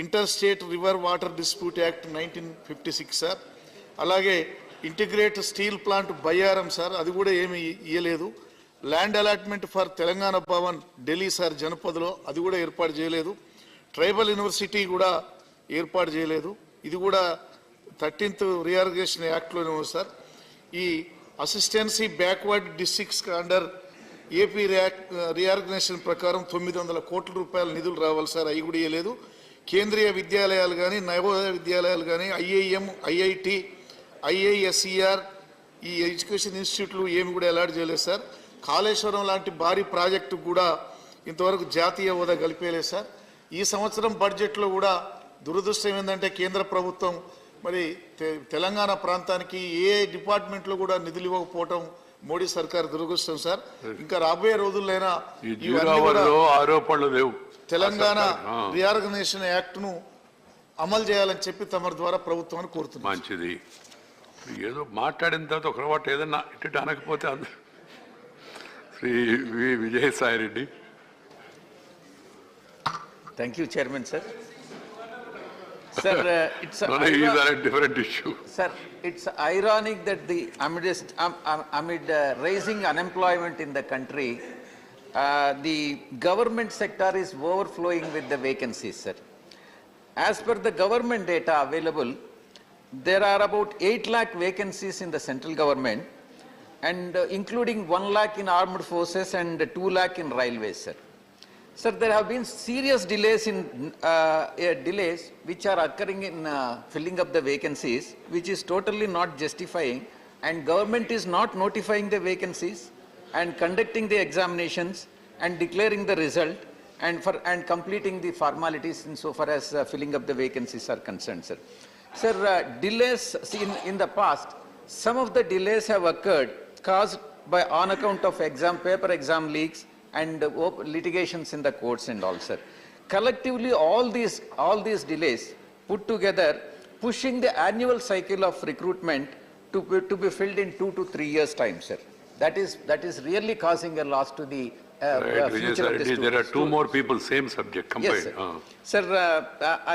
Inter state river water dispute act 1956 sir. అలాగే integrate steel plant Bayyaram sir, అది కూడా ఏమి ఇయ్యలేదు. Land allotment for Telangana Bhavan Delhi sir జనపదలో, అది కూడా ఏర్పాటు చేయలేదు. ట్రైబల్ యూనివర్సిటీ కూడా ఏర్పాటు చేయలేదు, ఇది కూడా 13th రీఆర్గనైజేషన్ యాక్ట్లోనే ఉంది సార్. ఈ assistance backward districts under AP reorganisation ప్రకారం 900 కోట్ల రూపాయల నిధులు రావాలి సార్, అవి కూడా ఇవ్వలేదు. కేంద్రీయ విద్యాలయాలు కానీ నవోదయ విద్యాలయాలు కానీ ఐఐఎం, ఐఐటి, ఐఐఎస్ఈఆర్ ఈ ఎడ్యుకేషన్ ఇన్స్టిట్యూట్లు ఏమి కూడా అలాట్ చేయలేదు సార్. కాళేశ్వరం లాంటి భారీ ప్రాజెక్టు కూడా ఇంతవరకు జాతీయ హోదా కలిపేయలేదు సార్. ఈ సంవత్సరం బడ్జెట్లో కూడా దురదృష్టం ఏంటంటే కేంద్ర ప్రభుత్వం మరి తెలంగాణ ప్రాంతానికి ఏ డిపార్ట్మెంట్లో కూడా నిధులు ఇవ్వకపోవటం మోడీ సర్కార్ దురదృష్టం సార్. ఇంకా రాబోయే రోజుల్లోనైనా ఆరోపణలు లేవు, తెలంగాణ రీఆర్గనైజేషన్ యాక్ట్ను అమలు చేయాలని చెప్పి తమ ద్వారా ప్రభుత్వాన్ని కోరుతున్నాం. మంచిది. ఏదో మాట్లాడిన తర్వాత ఒక మాట ఏదన్నా ఇటు అనకపోతే Shri Vijayasai Reddy. Thank you, Chairman, sir. Sir, it's a different issue. Sir, it's ironic that amid rising unemployment in the country, the government sector is overflowing with the vacancies, sir. As per the government data available, there are about 8 lakh vacancies in the central government, and including 1 lakh in armed forces and 2 lakh in railways, sir. Sir, there have been serious delays which are occurring in filling up the vacancies, which is totally not justifying, and government is not notifying the vacancies and conducting the examinations and declaring the result and completing the formalities insofar as filling up the vacancies are concerned, sir. Sir, delays in the past, some of the delays have occurred caused by on account of paper exam leaks and litigations in the courts and all, sir. Collectively, all these delays put together, pushing the annual cycle of recruitment to be filled in 2 to 3 years' time, sir. That is really causing a loss to the future of the students. There are 2 more people, same subject combined. Yes, sir. Sir,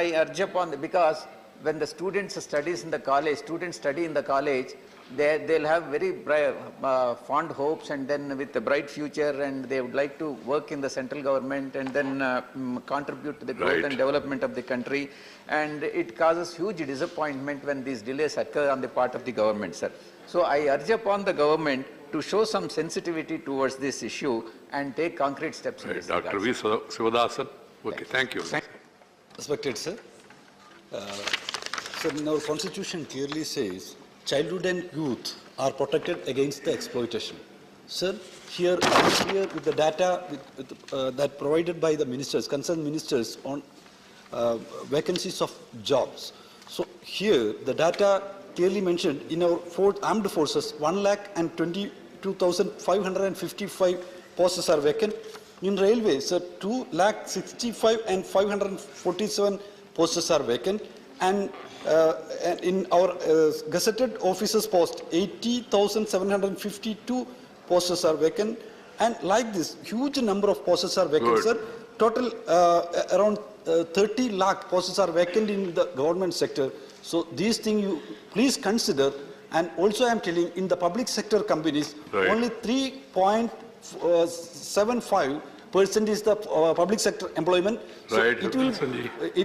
I urge upon because when the students study in the college, they'll have very fond hopes, and then with a bright future, and they would like to work in the central government and then contribute to the growth and development of the country, and it causes huge disappointment when these delays occur on the part of the government, sir. So I urge upon the government to show some sensitivity towards this issue and take concrete steps in this regard. Dr. V. Sivadasan. Okay, thank you. Respected sir. Sir, our constitution clearly says childhood and youth are protected against the exploitation. Sir, here with the data that provided by the ministers, concerned ministers on vacancies of jobs. So here the data clearly mentioned in our armed forces 1,22,555 posts are vacant. In railways, sir, 2,65,547 and 547 posts are vacant. And in our gazetted officers post 80,752 posts are vacant, and like this huge number of posts are vacant. Good. Sir, total around 30 lakh posts are vacant in the government sector. So these things you please consider. And also I am telling, in the public sector companies, only 3.75% is the public sector employment. So it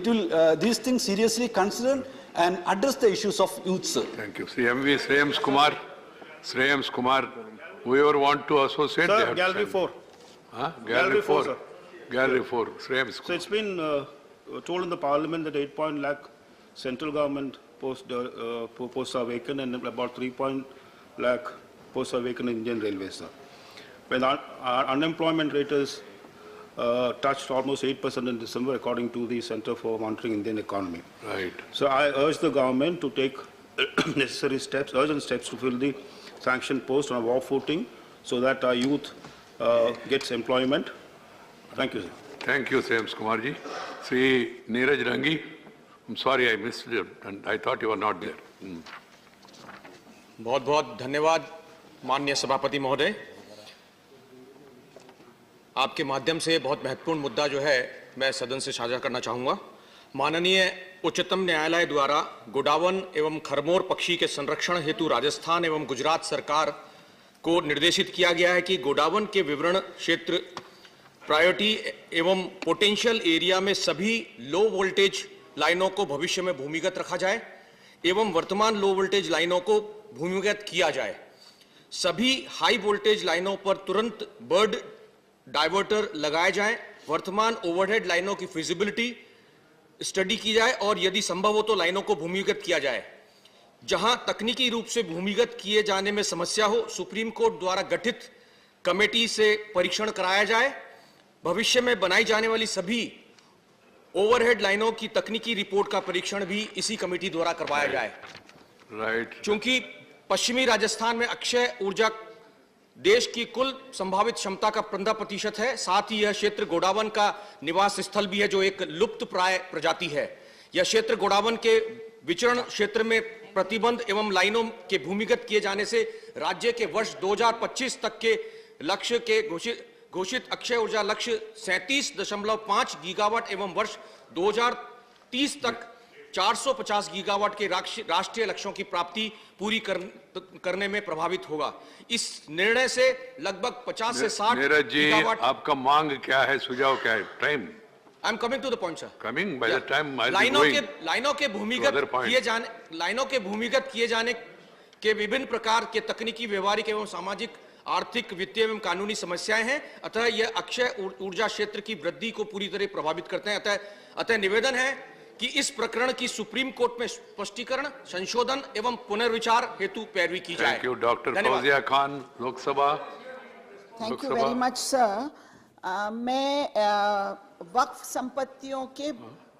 will these things seriously considered and address the issues of youth, sir. Thank you. CMV Shreyams Kumar, whoever want to associate. Sir, Gallery 4. Huh? Gallery 4. Sir. Gallery 4. Shreyams Kumar. So it's been told in the parliament that 8 lakh central government posts are vacant, and about 3 lakh posts are vacant in Indian Railways, sir. When our unemployment rate is touched almost 8% in December, according to the Center for Monitoring Indian Economy. Right. So I urge the government to take necessary steps, urgent steps, to fill the sanctioned post on a war footing, so that our youth gets employment. Thank you, sir. Thank you, Shreyams Kumarji. Sri Neeraj Rangi, I'm sorry I missed you, and I thought you were not there. बहुत-बहुत धन्यवाद माननीय सभापति महोदय। आपके माध्यम से बहुत महत्वपूर्ण मुद्दा जो है मैं सदन से साझा करना चाहूँगा। माननीय उच्चतम न्यायालय द्वारा गोडावन एवं खरमोर पक्षी के संरक्षण हेतु राजस्थान एवं गुजरात सरकार को निर्देशित किया गया है कि गोडावन के विवरण क्षेत्र प्रायोरिटी एवं पोटेंशियल एरिया में सभी लो वोल्टेज लाइनों को भविष्य में भूमिगत रखा जाए एवं वर्तमान लो वोल्टेज लाइनों को भूमिगत किया जाए। सभी हाई वोल्टेज लाइनों पर तुरंत बर्ड डाइवर्टर लगाए जाएं, वर्तमान ओवरहेड लाइनों की फिजिबिलिटी स्टडी की जाए और यदि संभव हो तो लाइनों को भूमिगत किया जाए। जहां तकनीकी रूप से भूमिगत किए जाने में समस्या हो, सुप्रीम कोर्ट द्वारा गठित कमेटी से परीक्षण कराया जाए। भविष्य में बनाई जाने वाली सभी ओवरहेड लाइनों की तकनीकी रिपोर्ट का परीक्षण भी इसी कमेटी द्वारा करवाया जाए। चूंकि पश्चिमी राजस्थान में अक्षय ऊर्जा देश की कुल संभावित क्षमता का 15% है, साथ ही यह क्षेत्र गोडावन का निवास स्थल भी है जो एक लुप्त प्राय प्रजाति है। यह क्षेत्र गोडावन के विचरण क्षेत्र में प्रतिबंध एवं लाइनों के भूमिगत किए जाने से राज्य के वर्ष 2025 तक के लक्ष्य के घोषित अक्षय ऊर्जा लक्ष्य 37.5 गीगावाट एवं वर्ष 2030 तक 450 गीगावाट के राष्ट्रीय लक्ष्यों की प्राप्ति पूरी करने में प्रभावित होगा। इस निर्णय से लगभग 50 से 60 गीगावाट। आपका मांग क्या है, सुझाव क्या है? Time. I am coming to the point sir. Coming by the time लाइनों के भूमिगत किए जाने के विभिन्न प्रकार के तकनीकी, व्यवहारिक एवं सामाजिक, आर्थिक, वित्तीय एवं कानूनी समस्याएं हैं। अतः यह अक्षय ऊर्जा क्षेत्र की वृद्धि को पूरी तरह प्रभावित करते हैं। अतः निवेदन है कि इस प्रकरण की सुप्रीम कोर्ट में स्पष्टीकरण, संशोधन एवं पुनर्विचार हेतु पैरवी की जाए। Thank you. Doctor Fauzia Khan, Lok Sabha. Thank you very much sir. मैं वक्फ संपत्तियों के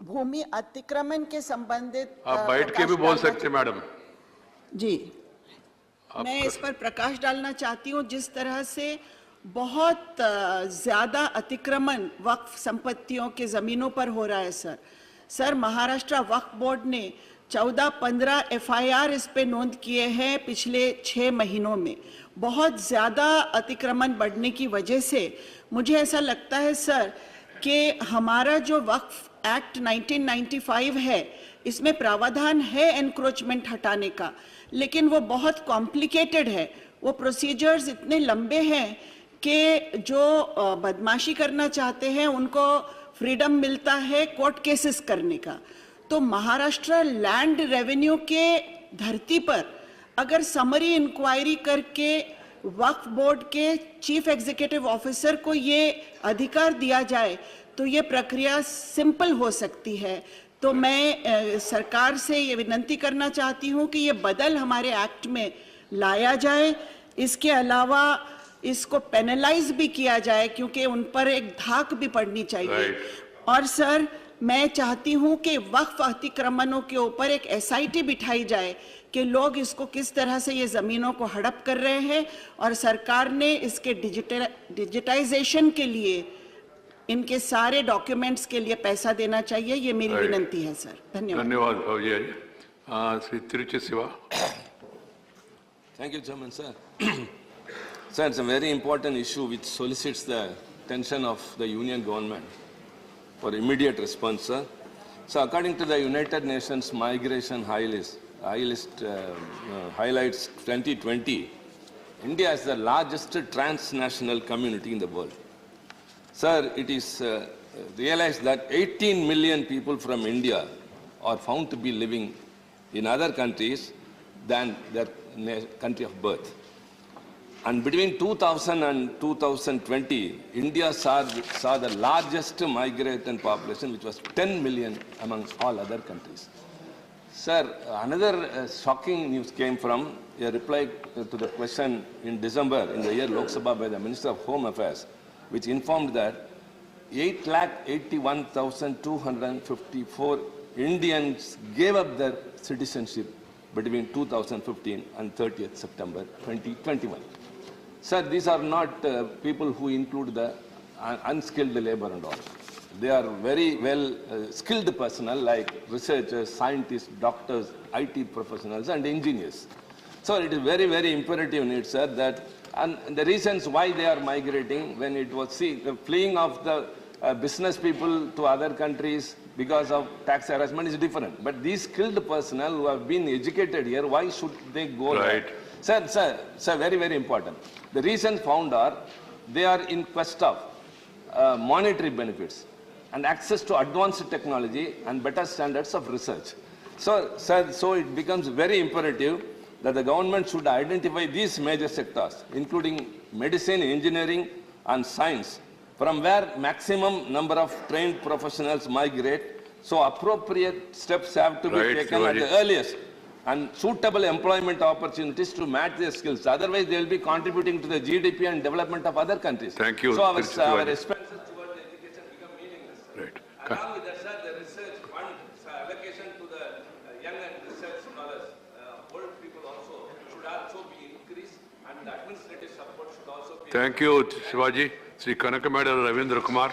भूमि अतिक्रमण के संबंधित आप बैठ के भी बोल सकते मैडम जी। मैं इस पर प्रकाश डालना चाहती हूँ। जिस तरह से बहुत ज्यादा अतिक्रमण वक्फ संपत्तियों के जमीनों पर हो रहा है सर, महाराष्ट्र वक्फ बोर्ड ने 14-15 FIR इस पे नोंद किए हैं पिछले 6 महीनों में। बहुत ज्यादा अतिक्रमण बढ़ने की वजह से मुझे ऐसा लगता है सर कि हमारा जो वक्फ एक्ट 1995 है, इसमें प्रावधान है एनक्रोचमेंट हटाने का, लेकिन वो बहुत कॉम्प्लिकेटेड है। वो प्रोसीजर्स इतने लंबे हैं कि जो बदमाशी करना चाहते हैं उनको फ्रीडम मिलता है कोर्ट केसेस करने का। तो महाराष्ट्र लैंड रेवेन्यू के धरती पर अगर समरी इंक्वायरी करके वक्फ बोर्ड के चीफ एग्जीक्यूटिव ऑफिसर को ये अधिकार दिया जाए तो ये प्रक्रिया सिंपल हो सकती है। तो मैं सरकार से ये विनती करना चाहती हूँ कि ये बदल हमारे एक्ट में लाया जाए। इसके अलावा इसको पेनलाइज भी किया जाए क्योंकि उन पर एक धाक भी पड़नी चाहिए। और सर मैं चाहती हूँ कि वक्फ अतिक्रमणों के ऊपर एक SIT बिठाई जाए कि लोग इसको किस तरह से ये जमीनों को हड़प कर रहे हैं, और सरकार ने इसके डिजिटाइजेशन के लिए इनके सारे डॉक्यूमेंट्स के लिए पैसा देना चाहिए। ये मेरी विनती है सर। धन्यवाद। धन्यवाद भौजी। Shri Tiruchi Shiva. Thank you, Chairman, sir. Sir, it's a very important issue which solicits the attention of the Union government for immediate response, sir. So, according to the United Nations Migration High List highlights 2020, India is the largest transnational community in the world. Sir, it is realized that 18 million people from India are found to be living in other countries than their country of birth. And between 2000 and 2020, India saw the largest migrant population, which was 10 million amongst all other countries. Sir, another shocking news came from a reply to the question in December in the year Lok Sabha by the Minister of Home Affairs, which informed that 881,254 Indians gave up their citizenship between 2015 and 30th September 2021. Sir, these are not people who include the unskilled labor and all. They are very well skilled personnel like researchers, scientists, doctors, IT professionals and engineers. So it is very, very imperative need, sir, that and the reasons why they are migrating when it was the fleeing of the business people to other countries because of tax harassment is different. But these skilled personnel who have been educated here, why should they go Right. there? Sir, very, very important. The reason found are, they are in quest of monetary benefits and access to advanced technology and better standards of research. So, sir, so it becomes very imperative that the government should identify these major sectors, including medicine, engineering, and science, from where maximum number of trained professionals migrate. So appropriate steps have to be Right, taken at Shivaji. the earliest, and suitable employment opportunities to match their skills. Otherwise, they will be contributing to the GDP and development of other countries. Thank you, So our Mr. Shivaji. expenses towards education become meaningless. Right. Along with that, sir, the research fund allocation to the young and research scholars, old people also, should also be increased, and the administrative support should also be. Thank you, Shivaji. Sri Kanakameda Ravindra Kumar.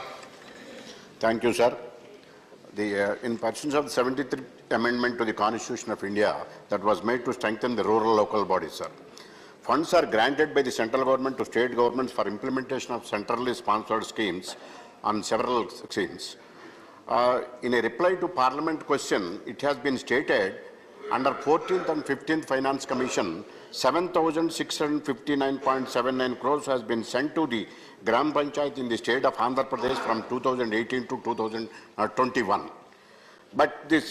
Thank you, sir. In pursuance of the 73rd Amendment to the Constitution of India that was made to strengthen the rural local bodies, sir. Funds are granted by the central government to state governments for implementation of centrally sponsored schemes on several schemes. In a reply to Parliament question, it has been stated under 14th and 15th Finance Commission, 7,659.79 crores has been sent to the Gram Panchayat in the state of Andhra Pradesh from 2018 to 2021. But the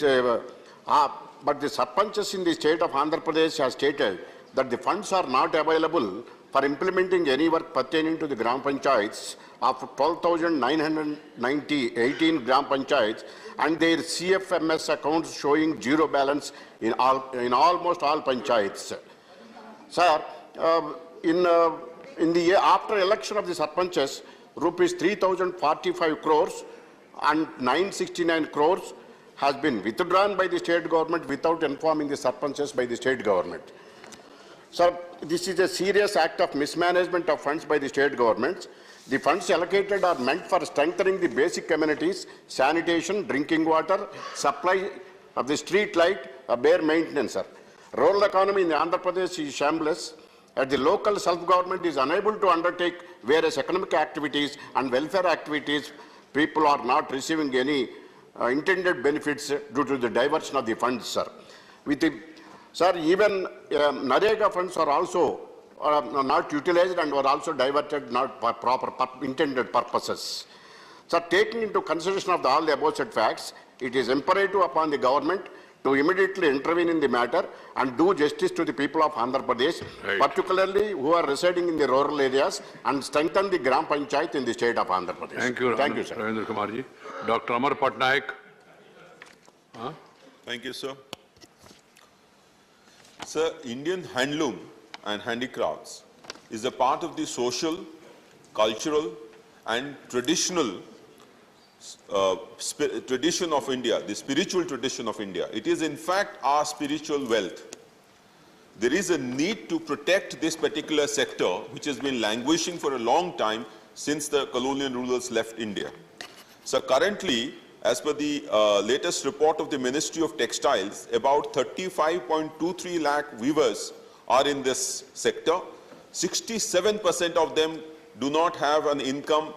sarpanchas in the state of Andhra Pradesh has stated that the funds are not available for implementing any work pertaining to the Gram Panchayats of 12,918 Gram Panchayats, and their CFMS accounts showing zero balance in almost all Panchayats. Sir, in the year after election of the sarpanchas, rupees 3,045 crores and 969 crores has been withdrawn by the state government without informing the sarpanchas by the state government. Sir, this is a serious act of mismanagement of funds by the state governments. The funds allocated are meant for strengthening the basic amenities, sanitation, drinking water, supply of the street light, bare maintenance, sir. Rural economy in Andhra Pradesh is shambles. At the local self-government is unable to undertake various economic activities and welfare activities. People are not receiving any intended benefits due to the diversion of the funds, sir. Sir, even Narega funds are also not utilized and were also diverted not for proper intended purposes. So, taking into consideration of all the above said facts, it is imperative upon the government to immediately intervene in the matter and do justice to the people of Andhra Pradesh, Right. particularly who are residing in the rural areas, and strengthen the Gram Panchayat in the state of Andhra Pradesh. Thank you, Thank you, sir. Ravindra Kumarji. Dr. Amar Patnaik. Thank you, sir. Sir, Indian handloom and handicrafts is a part of the social, cultural, and traditional tradition of India, the spiritual tradition of India. It is, in fact, our spiritual wealth. There is a need to protect this particular sector, which has been languishing for a long time since the colonial rulers left India. So currently, as per the latest report of the Ministry of Textiles, about 35.23 lakh weavers are in this sector. 67% of them do not have an income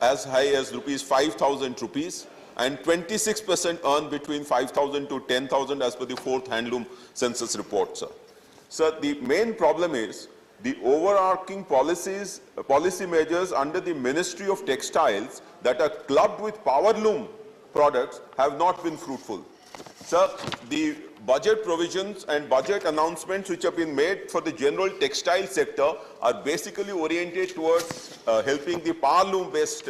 as high as ₹5,000 rupees, and 26% earn between 5,000 to 10,000 as per the 4th handloom census report, sir. Sir, the main problem is the overarching policy measures under the Ministry of Textiles that are clubbed with powerloom products have not been fruitful. Sir, the budget provisions and budget announcements which have been made for the general textile sector are basically oriented towards helping the powerloom-based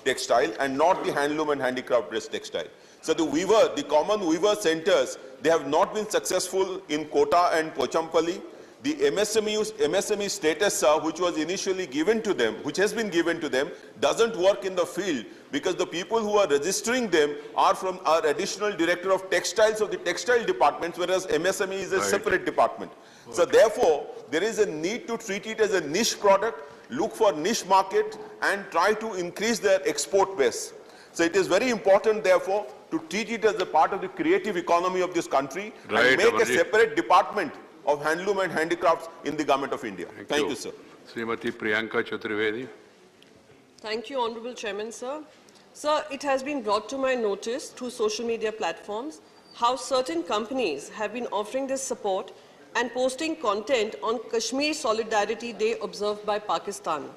textile and not the handloom and handicraft-based textile. So the common weaver centers, they have not been successful in Kota and Pochampally. The MSME status, which was initially given to them, which has been given to them, doesn't work in the field because the people who are registering them are from our additional director of textiles of the textile departments, whereas MSME is a separate department. Okay. So therefore, there is a need to treat it as a niche product, look for niche market, and try to increase their export base. So it is very important, therefore, to treat it as a part of the creative economy of this country and make a separate department of handloom and handicrafts in the Government of India. Thank you, sir. Srimati Priyanka Chaturvedi. Thank you, Honorable Chairman, sir. Sir, it has been brought to my notice through social media platforms how certain companies have been offering this support and posting content on Kashmir Solidarity Day observed by Pakistan.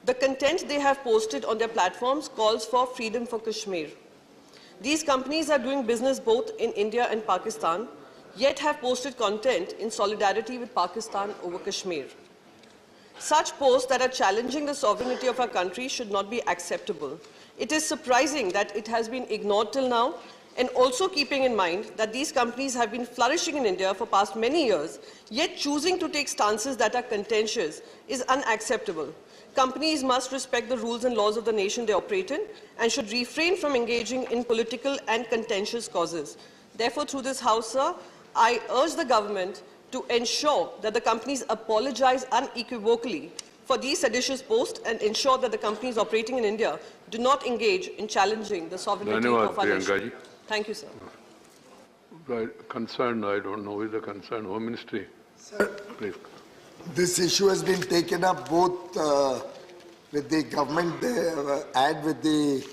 The content they have posted on their platforms calls for freedom for Kashmir. These companies are doing business both in India and Pakistan, yet have posted content in solidarity with Pakistan over Kashmir. Such posts that are challenging the sovereignty of our country should not be acceptable. It is surprising that it has been ignored till now, and also keeping in mind that these companies have been flourishing in India for past many years, yet choosing to take stances that are contentious is unacceptable. Companies must respect the rules and laws of the nation they operate in and should refrain from engaging in political and contentious causes. Therefore, through this House, sir, I urge the government to ensure that the companies apologize unequivocally for these seditious posts and ensure that the companies operating in India do not engage in challenging the sovereignty of our nation. Thank you, sir. Concerned, I don't know who is the concerned Home Ministry. Sir, Please. this issue has been taken up both with the government and with the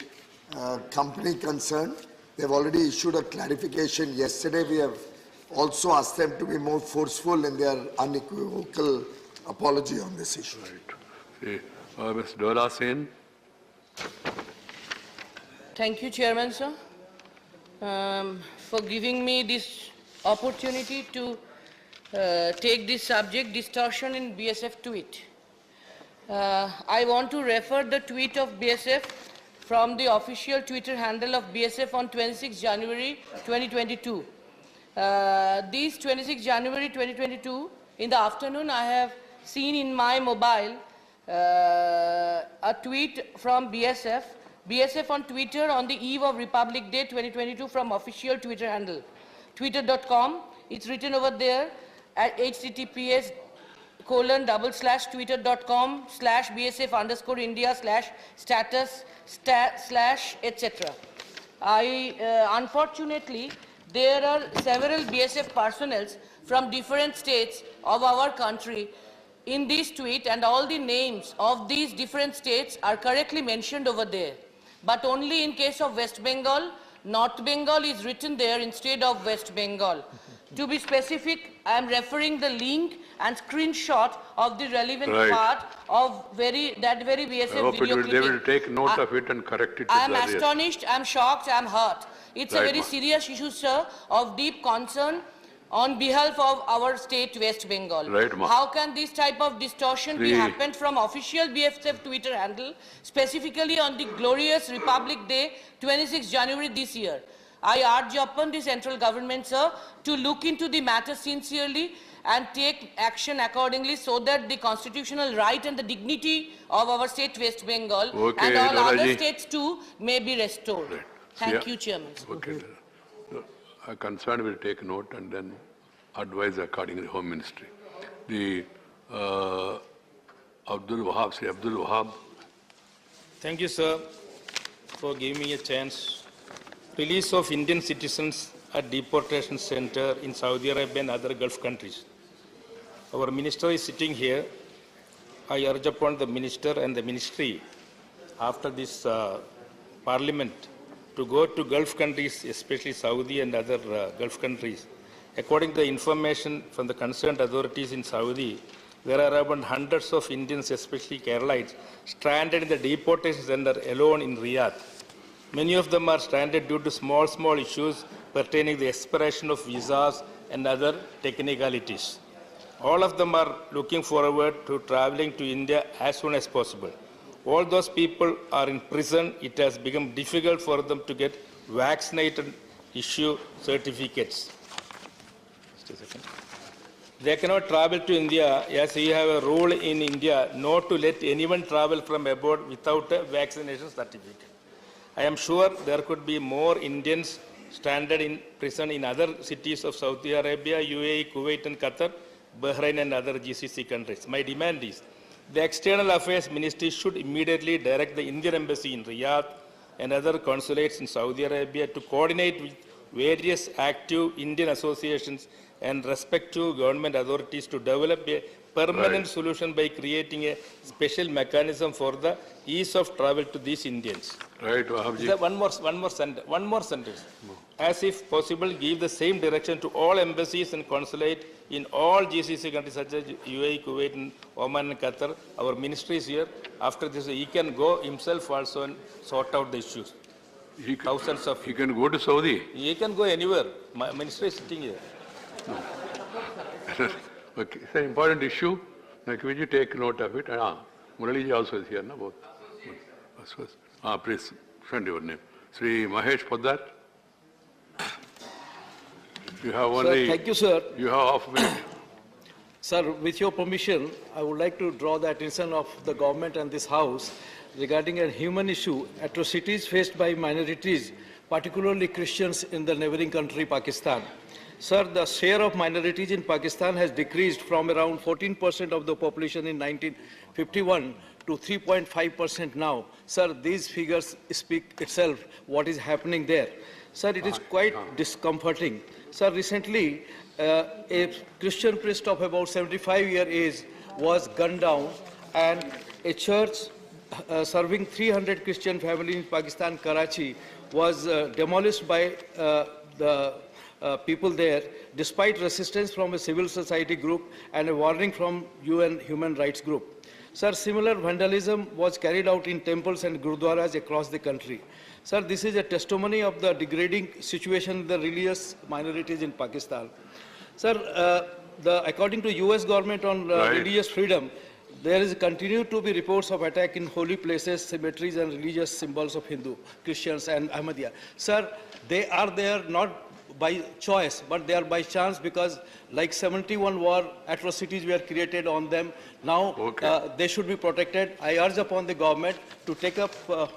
company concerned. They've already issued a clarification yesterday. We have also asked them to be more forceful in their unequivocal apology on this issue. Right. Ms. Dola Sen. Thank you, Chairman, sir, for giving me this opportunity to take this subject, distortion in BSF tweet. I want to refer the tweet of BSF from the official Twitter handle of BSF on 26 January 2022. This 26 January 2022, in the afternoon, I have seen in my mobile a tweet from BSF on Twitter on the eve of Republic Day 2022 from official Twitter handle, twitter.com. It's written over there at https://twitter.com/BSF_India/status/etc. Unfortunately, there are several BSF personnel from different states of our country in this tweet, and all the names of these different states are correctly mentioned over there. But only in case of West Bengal, North Bengal is written there instead of West Bengal. To be specific, I am referring the link and screenshot of the relevant part of that very BSF video clipping. They will take note of it and correct it. I am astonished, I am shocked, I am hurt. It's a very serious issue, sir, of deep concern on behalf of our state, West Bengal. How can this type of distortion be happened from official BSF Twitter handle, specifically on the glorious Republic Day, 26 January this year? I urge upon the central government, sir, to look into the matter sincerely and take action accordingly so that the constitutional right and the dignity of our state, West Bengal, and all other states too, may be restored. Thank you, Chairman. Okay. A concern will take note and then advise accordingly to the Home Ministry. The Abdul Wahab. Thank you, sir, for giving me a chance. Release of Indian citizens at deportation center in Saudi Arabia and other Gulf countries. Our minister is sitting here. I urge upon the minister and the ministry after this parliament to go to Gulf countries, especially Saudi and other Gulf countries. According to the information from the concerned authorities in Saudi, there are around hundreds of Indians, especially Keralites, stranded in the deportation center alone in Riyadh. Many of them are stranded due to small issues pertaining to the expiration of visas and other technicalities. All of them are looking forward to traveling to India as soon as possible. All those people are in prison. It has become difficult for them to get vaccinated, issue certificates. Just a second. They cannot travel to India as we have a rule in India not to let anyone travel from abroad without a vaccination certificate. I am sure there could be more Indians stranded in prison in other cities of Saudi Arabia, UAE, Kuwait and Qatar, Bahrain and other GCC countries. My demand is the External Affairs Ministry should immediately direct the Indian Embassy in Riyadh and other consulates in Saudi Arabia to coordinate with various active Indian associations and respective government authorities to develop a permanent solution by creating a special mechanism for the ease of travel to these Indians. Right, Wahabji. Sir, one more sentence. As if possible, give the same direction to all embassies and consulate in all GCC countries such as UAE, Kuwait, and Oman and Qatar. Our ministry is here. After this, he can go himself also and sort out the issues. He He can go to Saudi. He can go anywhere. My ministry is sitting here. Okay, it's an important issue. Now, can you take note of it? Murali ji also is here, no? Both. Please, send your name. Sri Mahesh Poddar. You have only... Sir, thank you, sir. You have half a minute. Sir, with your permission, I would like to draw the attention of the government and this House regarding a human issue, atrocities faced by minorities, particularly Christians in the neighboring country, Pakistan. Sir, the share of minorities in Pakistan has decreased from around 14% of the population in 1951 to 3.5% now. Sir, these figures speak itself what is happening there. Sir, it is quite discomforting. Sir, recently, a Christian priest of about 75-year age was gunned down, and a church serving 300 Christian families in Pakistan, Karachi, was demolished by the people there, despite resistance from a civil society group and a warning from UN Human Rights Group. Sir, similar vandalism was carried out in temples and gurudwaras across the country. Sir, this is a testimony of the degrading situation of the religious minorities in Pakistan. Sir, according to US government on religious freedom, there is continued to be reports of attack in holy places, cemeteries, and religious symbols of Hindu, Christians, and Ahmadiyya. Sir, they are there not by choice, but they are by chance, because like 71 war atrocities were created on them. Now they should be protected. I urge upon the government to take up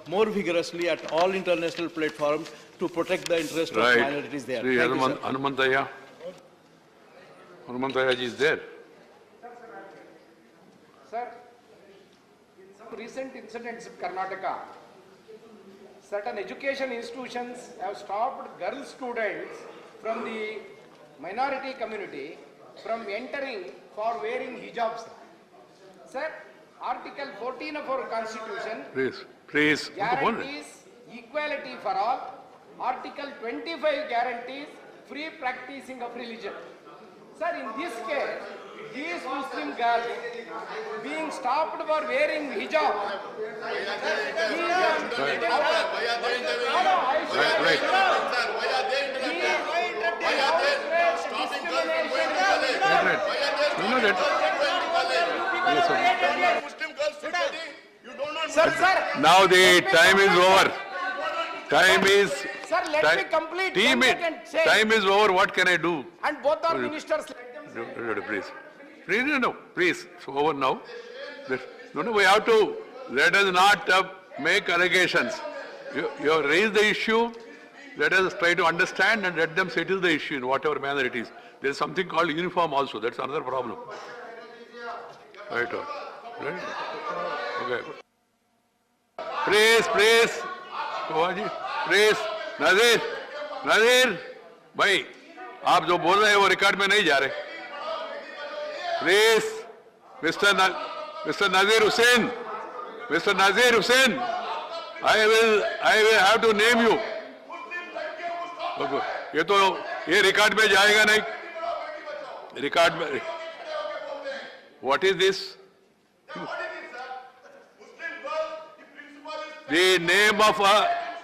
more vigorously at all international platforms to protect the interest of minorities there. Sri Hanumantaya. Hanumantaya ji is there. Sir, in some recent incidents in Karnataka, certain education institutions have stopped girl students from the minority community from entering for wearing hijabs. Sir, Article 14 of our Constitution guarantees equality for all. Article 25 guarantees free practicing of religion. Sir, in this case, these Muslim girls being stopped for wearing hijab. Now the time is over. Time is... Sir, let me complete. Time is over. What can I do? And both are ministers. Please. Please. It's over now. No, we have to... Let us not make allegations. You have raised the issue. Let us try to understand and let them settle the issue in whatever manner it is. There is something called uniform also. That's another problem. Right. Okay. Please. Please. Nazir, भाई, आप जो बोल रहे हैं वो record में नहीं जा रहे. Please, Mr. Nazir Hussain, I will have to name you. ये रिकॉर्ड में जाएगा नहीं. रिकॉर्ड में. What is this? The name of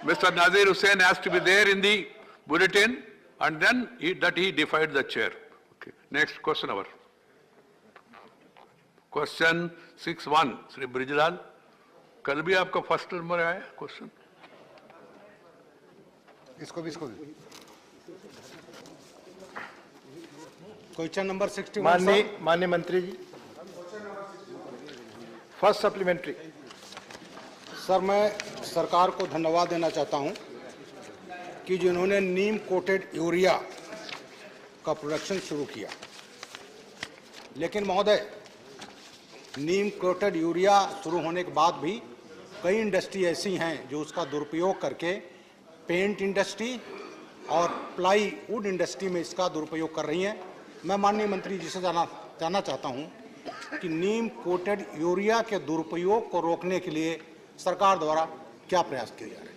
Mr. Nazir Hussain has to be there in the bulletin, and then he defied the chair. Okay. Next question over. Question 6-1, Sri Brijlal. कल भी आपका first number आया question. इसको भी. Question number 61. माननीय मंत्री जी, first supplementary. Sir, मैं सरकार को धन्यवाद देना चाहता हूं कि जिन्होंने नीम कोटेड यूरिया का प्रोडक्शन शुरू किया. लेकिन महोदय, नीम कोटेड यूरिया शुरू होने के बाद भी कई इंडस्ट्री ऐसी हैं जो उसका दुरुपयोग करके पेंट इंडस्ट्री और प्लाईवुड इंडस्ट्री में इसका दुरुपयोग कर रही हैं। मैं माननीय मंत्री जी से जानना चाहता हूं कि नीम कोटेड यूरिया के दुरुपयोग को रोकने के लिए सरकार द्वारा क्या प्रयास किए जा रहे हैं?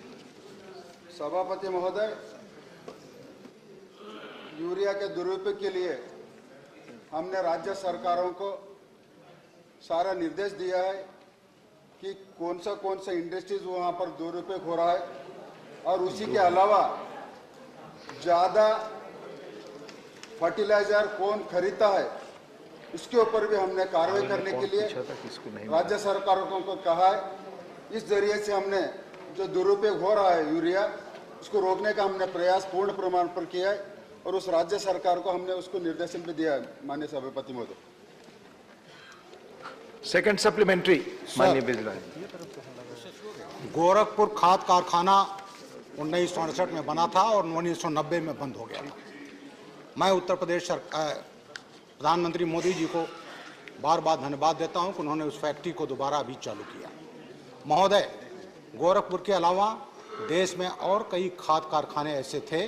सभापति महोदय, यूरिया के दुरुपयोग के लिए हमने राज्य सरकारों को सारा निर्देश दिया है कि कौन सा इंडस्ट्रीज वहाँ पर दुरुपयोग हो रहा है, और उसी के अलावा ज़्यादा फर्टिलाइजर कौन खरीदता है इसके ऊपर भी हमने कार्रवाई करने के लिए राज्य सरकारों को कहा है। इस जरिए से हमने जो दुरुपयोग हो रहा है यूरिया, उसको रोकने का हमने प्रयास पूर्ण प्रमाण पर किया है, और उस राज्य सरकार को हमने उसको निर्देशन भी दिया है। माननीय सभापति महोदय। सेकंड सप्लीमेंट्री माननीय बिजलाल। गोरखपुर खाद कारखाना 1968 में बना था और 1990 में बंद हो गया था। मैं उत्तर प्रदेश प्रधानमंत्री मोदी जी को बार बार धन्यवाद देता हूं कि उन्होंने उस फैक्ट्री को दोबारा अभी चालू किया। महोदय, गोरखपुर के अलावा देश में और कई खाद कारखाने ऐसे थे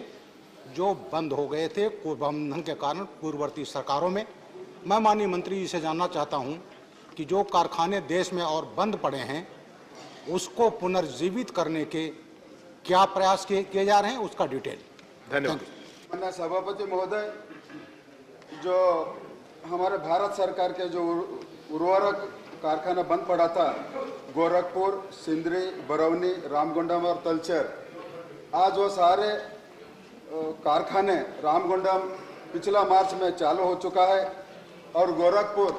जो बंद हो गए थे कुप्रबंधन के कारण पूर्ववर्ती सरकारों में। मैं माननीय मंत्री जी से जानना चाहता हूं कि जो कारखाने देश में और बंद पड़े हैं उसको पुनर्जीवित करने के क्या प्रयास किए जा रहे हैं, उसका डिटेल। धन्यवाद। माननीय सभापति महोदय, जो हमारे भारत सरकार के जो उर्वरक कारखाना बंद पड़ा था, गोरखपुर, सिंदरी, बरौनी, रामगुंडम और तलचर, आज वो सारे कारखाने रामगुंडम पिछला मार्च में चालू हो चुका है और गोरखपुर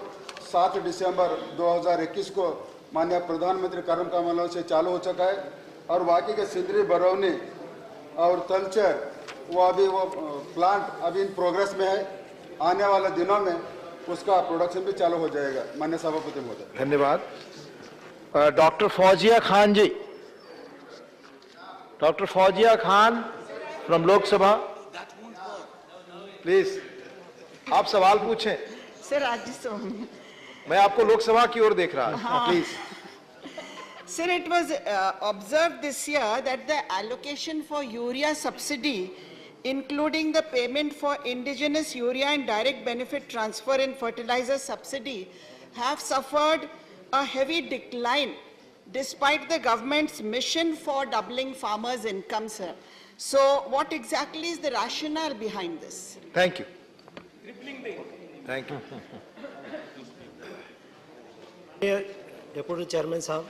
7 दिसंबर 2021 को माननीय प्रधानमंत्री कर्म कमलों से चालू हो चुका है, और बाकी के सिंदरी, बरौनी और तलचर वो प्लांट अभी इन प्रोग्रेस में है। आने वाले दिनों में उसका प्रोडक्शन भी चालू हो जाएगा। माननीय सभापति महोदय। धन्यवाद। Doctor Fauzia Khan ji. Doctor Fauzia Khan from Lok Sabha, please आप सवाल पूछें। सर, राज्यसभा में मैं आपको लोकसभा की ओर देख रहा हूं, please. Sir, it was observed this year that the allocation for urea subsidy, including the payment for indigenous urea and direct benefit transfer in fertilizer subsidy, have suffered a heavy decline despite the government's mission for doubling farmers' income, sir. So what exactly is the rationale behind this? Thank you. Thank you. Deputy chairman साहब,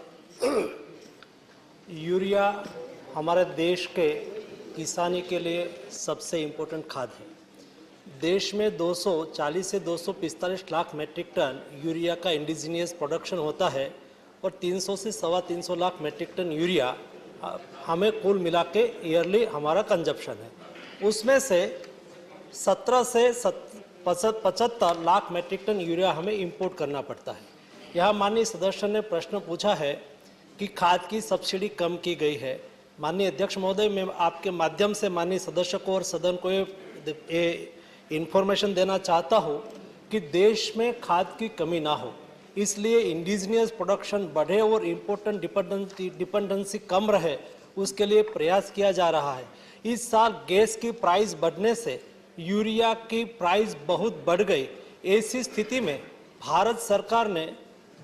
urea हमारे देश के किसानी के लिए सबसे important खाद है। देश में 240 से 245 लाख मेट्रिक टन यूरिया का इंडिजीनियस प्रोडक्शन होता है और 300 से 325 लाख मेट्रिक टन यूरिया हमें कुल मिला के ईयरली हमारा कंजप्शन है। उसमें से 17 से 75 लाख मेट्रिक टन यूरिया हमें इंपोर्ट करना पड़ता है। यहाँ माननीय सदस्य ने प्रश्न पूछा है कि खाद की सब्सिडी कम की गई है। माननीय अध्यक्ष महोदय, मैं आपके माध्यम से माननीय सदस्य को और सदन को ये इन्फॉर्मेशन देना चाहता हूँ कि देश में खाद की कमी ना हो, इसलिए इंडिजीनियस प्रोडक्शन बढ़े और इम्पोर्टेंट डिपेंडेंसी कम रहे, उसके लिए प्रयास किया जा रहा है। इस साल गैस की प्राइस बढ़ने से यूरिया की प्राइस बहुत बढ़ गई। ऐसी स्थिति में भारत सरकार ने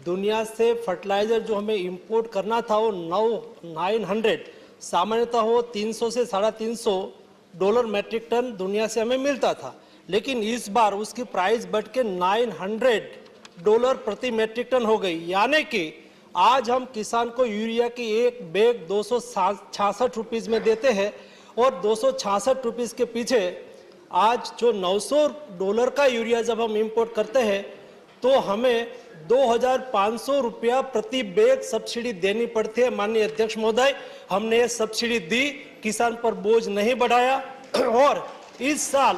दुनिया से फर्टिलाइजर जो हमें इंपोर्ट करना था वो 900, सामान्यतः वो 300 से $350 मैट्रिक टन दुनिया से हमें मिलता था, लेकिन इस बार उसकी प्राइस बढ़ के $900 प्रति मैट्रिक टन हो गई। यानी कि आज हम किसान को यूरिया की एक बैग 266 रुपीज़ में देते हैं और 266 रुपीज़ के पीछे आज जो $900 का यूरिया जब हम इंपोर्ट करते हैं तो हमें 2,500 रुपया प्रति बैग सब्सिडी देनी पड़ती है। माननीय अध्यक्ष महोदय, हमने ये सब्सिडी दी, किसान पर बोझ नहीं बढ़ाया और इस साल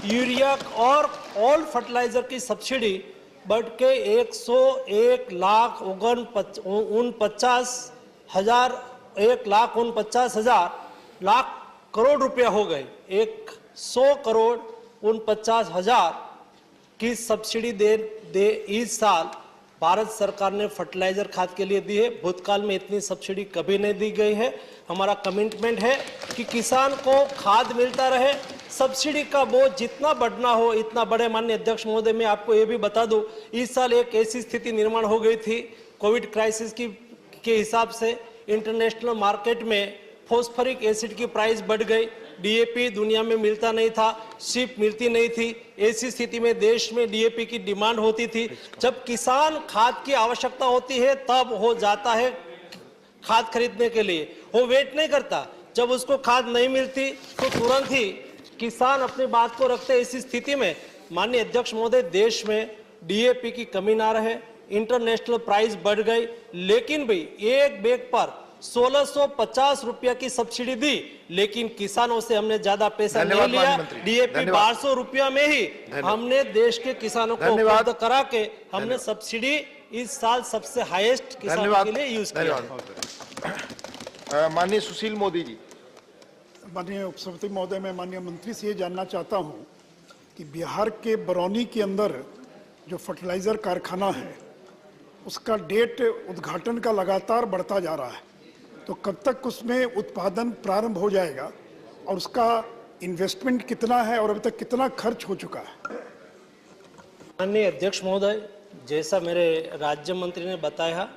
यूरिया और ऑल फर्टिलाइजर की सब्सिडी बढ़ के 1,49,000 करोड़ रुपया हो गए। 100,49,000 की सब्सिडी दे इस साल भारत सरकार ने फर्टिलाइजर खाद के लिए दी है। भूतकाल में इतनी सब्सिडी कभी नहीं दी गई है। हमारा कमिटमेंट है कि किसान को खाद मिलता रहे, सब्सिडी का बोझ जितना बढ़ना हो इतना बढ़े। माननीय अध्यक्ष महोदय, मैं आपको ये भी बता दूं, इस साल एक ऐसी स्थिति निर्माण हो गई थी कोविड क्राइसिस के हिसाब से इंटरनेशनल मार्केट में फॉस्फोरिक एसिड की प्राइस बढ़ गई, डीएपी दुनिया में मिलता नहीं था, शिप मिलती नहीं थी। ऐसी स्थिति में देश में डीएपी की डिमांड होती थी। जब किसान खाद की आवश्यकता होती है तब हो जाता है खाद खरीदने के लिए, वो वेट नहीं करता। जब उसको खाद नहीं मिलती तो तुरंत ही किसान अपनी बात को रखते। ऐसी स्थिति में माननीय अध्यक्ष महोदय, देश में डीएपी की कमी ना रहे, इंटरनेशनल प्राइस बढ़ गई, लेकिन भी एक बैग पर 1650 रुपया की सब्सिडी दी, लेकिन किसानों से हमने ज्यादा पैसा नहीं लिया। डीएपी 1200 रुपया में ही हमने देश के किसानों को उपलब्ध करा के हमने सब्सिडी इस साल सबसे हाईएस्ट किसानों के लिए यूज किया। माननीय सुशील मोदी जी। माननीय उपसभापति महोदय, मैं माननीय मंत्री से ये जानना चाहता हूँ कि बिहार के बरौनी के अंदर जो फर्टिलाइजर कारखाना है उसका डेट उद्घाटन का लगातार बढ़ता जा रहा है, तो कब तक उसमें उत्पादन प्रारंभ हो जाएगा और उसका इन्वेस्टमेंट कितना है और अभी तक कितना खर्च हो चुका है? माननीय अध्यक्ष महोदय, जैसा मेरे राज्य मंत्री ने बताया,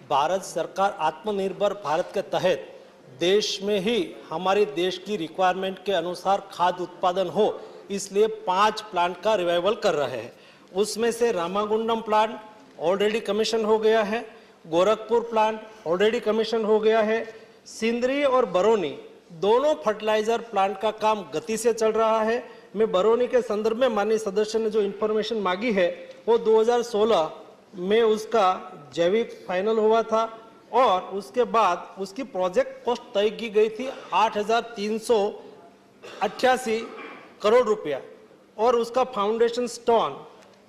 भारत सरकार आत्मनिर्भर भारत के तहत देश में ही हमारे देश की रिक्वायरमेंट के अनुसार खाद्य उत्पादन हो, इसलिए 5 प्लांट का रिवाइवल कर रहे हैं। उसमें से रामागुंडम प्लांट ऑलरेडी कमीशन हो गया है, गोरखपुर प्लांट ऑलरेडी कमीशन हो गया है, सिंदरी और बरौनी दोनों फर्टिलाइजर प्लांट का काम गति से चल रहा है। मैं बरौनी के संदर्भ में माननीय सदस्य ने जो इंफॉर्मेशन मांगी है वो 2016 में उसका जैविक फाइनल हुआ था और उसके बाद उसकी प्रोजेक्ट कॉस्ट तय की गई थी 8,388 करोड़ रुपया और उसका फाउंडेशन स्टोन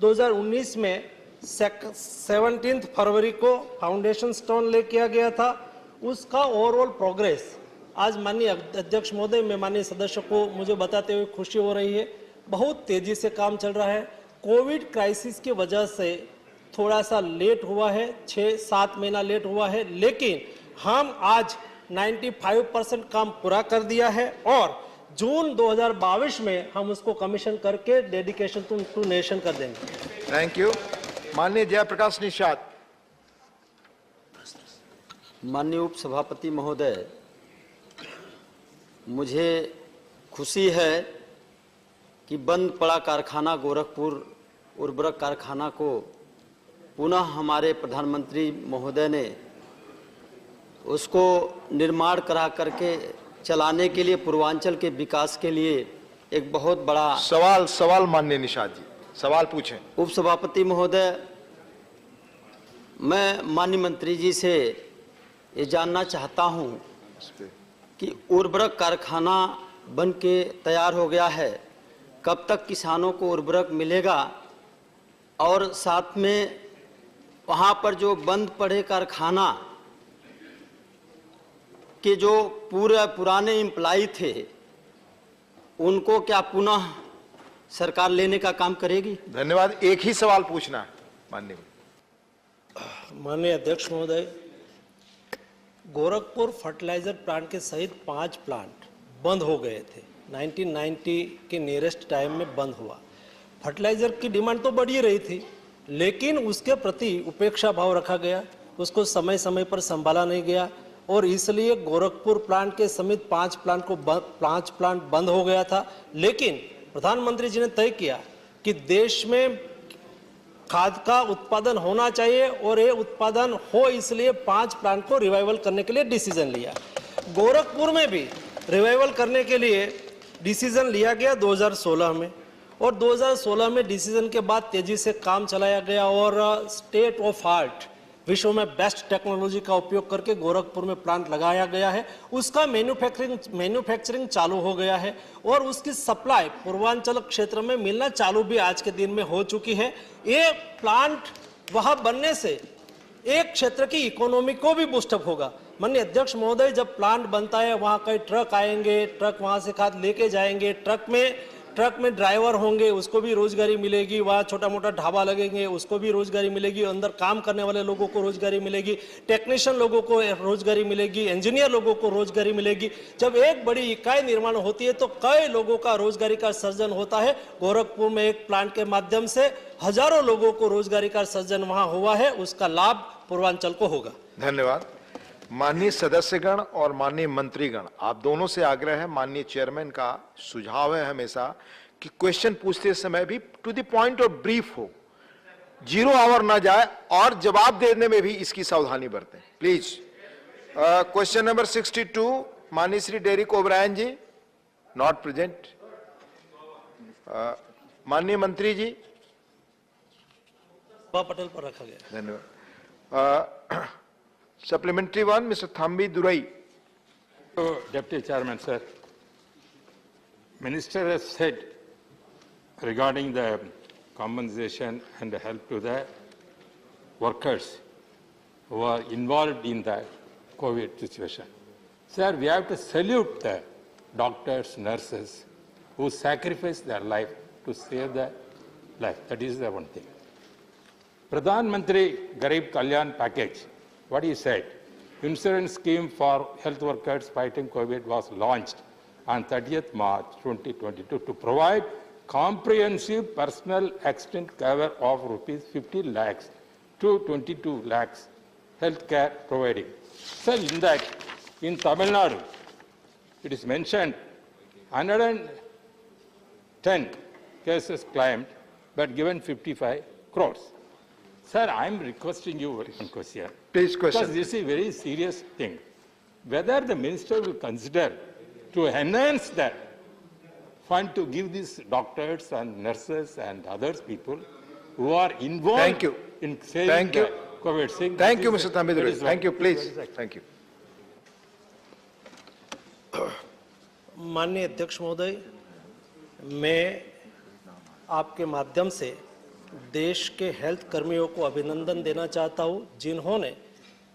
2019 में 17 फरवरी को फाउंडेशन स्टोन ले किया गया था। उसका ओवरऑल प्रोग्रेस आज माननीय अध्यक्ष महोदय, मैं माननीय सदस्य को मुझे बताते हुए खुशी हो रही है, बहुत तेजी से काम चल रहा है। कोविड क्राइसिस की वजह से थोड़ा सा लेट हुआ है, 6-7 महीना लेट हुआ है, लेकिन हम आज 95% काम पूरा कर दिया है और जून 2022 में हम उसको कमीशन करके डेडिकेशन टू नेशन कर देंगे। Thank you. माननीय जयप्रकाश निषाद। माननीय उप सभापति महोदय, मुझे खुशी है कि बंद पड़ा कारखाना गोरखपुर उर्वरक कारखाना को पुनः हमारे प्रधानमंत्री महोदय ने उसको निर्माण करा करके चलाने के लिए, पूर्वांचल के विकास के लिए एक बहुत बड़ा सवाल माननीय निषाद जी, सवाल पूछें। उप सभापति महोदय, मैं माननीय मंत्री जी से ये जानना चाहता हूं कि उर्वरक कारखाना बन के तैयार हो गया है, कब तक किसानों को उर्वरक मिलेगा और साथ में वहां पर जो बंद पड़े कारखाना के जो पुराने एम्प्लॉय थे उनको क्या पुनः सरकार लेने का काम करेगी? धन्यवाद। एक ही सवाल पूछना है माननीय अध्यक्ष महोदय, गोरखपुर फर्टिलाइजर प्लांट के सहित 5 प्लांट बंद हो गए थे। 1990 के नियरेस्ट टाइम में बंद हुआ। फर्टिलाइजर की डिमांड तो बढ़ी रही थी, लेकिन उसके प्रति उपेक्षा भाव रखा गया, उसको समय समय पर संभाला नहीं गया और इसलिए गोरखपुर प्लांट के समेत 5 प्लांट बंद हो गया था। लेकिन प्रधानमंत्री जी ने तय किया कि देश में खाद का उत्पादन होना चाहिए और ये उत्पादन हो, इसलिए 5 प्लांट को रिवाइवल करने के लिए डिसीजन लिया। गोरखपुर में भी रिवाइवल करने के लिए डिसीजन लिया गया 2016 में और 2016 में डिसीजन के बाद तेजी से काम चलाया गया और स्टेट ऑफ आर्ट, विश्व में बेस्ट टेक्नोलॉजी का उपयोग करके गोरखपुर में प्लांट लगाया गया है। उसका मैन्युफैक्चरिंग चालू हो गया है और उसकी सप्लाई पूर्वांचल क्षेत्र में मिलना चालू भी आज के दिन में हो चुकी है। ये प्लांट वहां बनने से एक क्षेत्र की इकोनॉमी को भी बूस्टअप होगा। माननीय अध्यक्ष महोदय, जब प्लांट बनता है वहां कई ट्रक आएंगे, ट्रक वहां से खाद लेके जाएंगे, ट्रक में ट्रक में ड्राइवर होंगे उसको भी रोजगारी मिलेगी, वहाँ छोटा मोटा ढाबा लगेंगे उसको भी रोजगारी मिलेगी, अंदर काम करने वाले लोगों को रोजगारी मिलेगी, टेक्नीशियन लोगों को रोजगारी मिलेगी, इंजीनियर लोगों को रोजगारी मिलेगी। जब एक बड़ी इकाई निर्माण होती है तो कई लोगों का रोजगारी का सर्जन होता है। गोरखपुर में एक प्लांट के माध्यम से हजारों लोगों को रोजगारी का सर्जन वहां हुआ है, उसका लाभ पूर्वांचल को होगा। धन्यवाद। माननीय सदस्यगण और माननीय मंत्रीगण, आप दोनों से आग्रह है, माननीय चेयरमैन का सुझाव है हमेशा कि क्वेश्चन पूछते समय भी टू द पॉइंट और ब्रीफ हो, 0 आवर ना जाए और जवाब देने में भी इसकी सावधानी बरतें प्लीज। क्वेश्चन नंबर 62 माननीय Shri Derek O'Brien ji, not present. माननीय मंत्री जी, पटेल पर रखा गया। धन्यवाद। Supplementary one, Mr. Thambi Durai. Deputy Chairman, sir. Minister has said regarding the compensation and help to the workers who are involved in the COVID situation. Sir, we have to salute the doctors, nurses who sacrifice their life to save the life. That is the one thing. Pradhan Mantri Garib Kalyan package, what he said, insurance scheme for health workers fighting COVID was launched on 30th March 2022 to provide comprehensive personal accident cover of rupees 50 lakhs to 22 lakhs healthcare providing. So in that, in Tamil Nadu, it is mentioned 110 cases claimed, but given 55 crores. Sir, I am requesting you one question. Please question. Because this is a very serious thing. Whether the minister will consider to enhance that fund to give these doctors and nurses and other people who are involved in saving the COVID thing. Thank you, Mr. Thambi. Thank you, please. Thank you. माननीय अध्यक्ष महोदय, मैं आपके माध्यम से देश के health कर्मियों को अभिनंदन देना चाहता हूं, जिन्होंने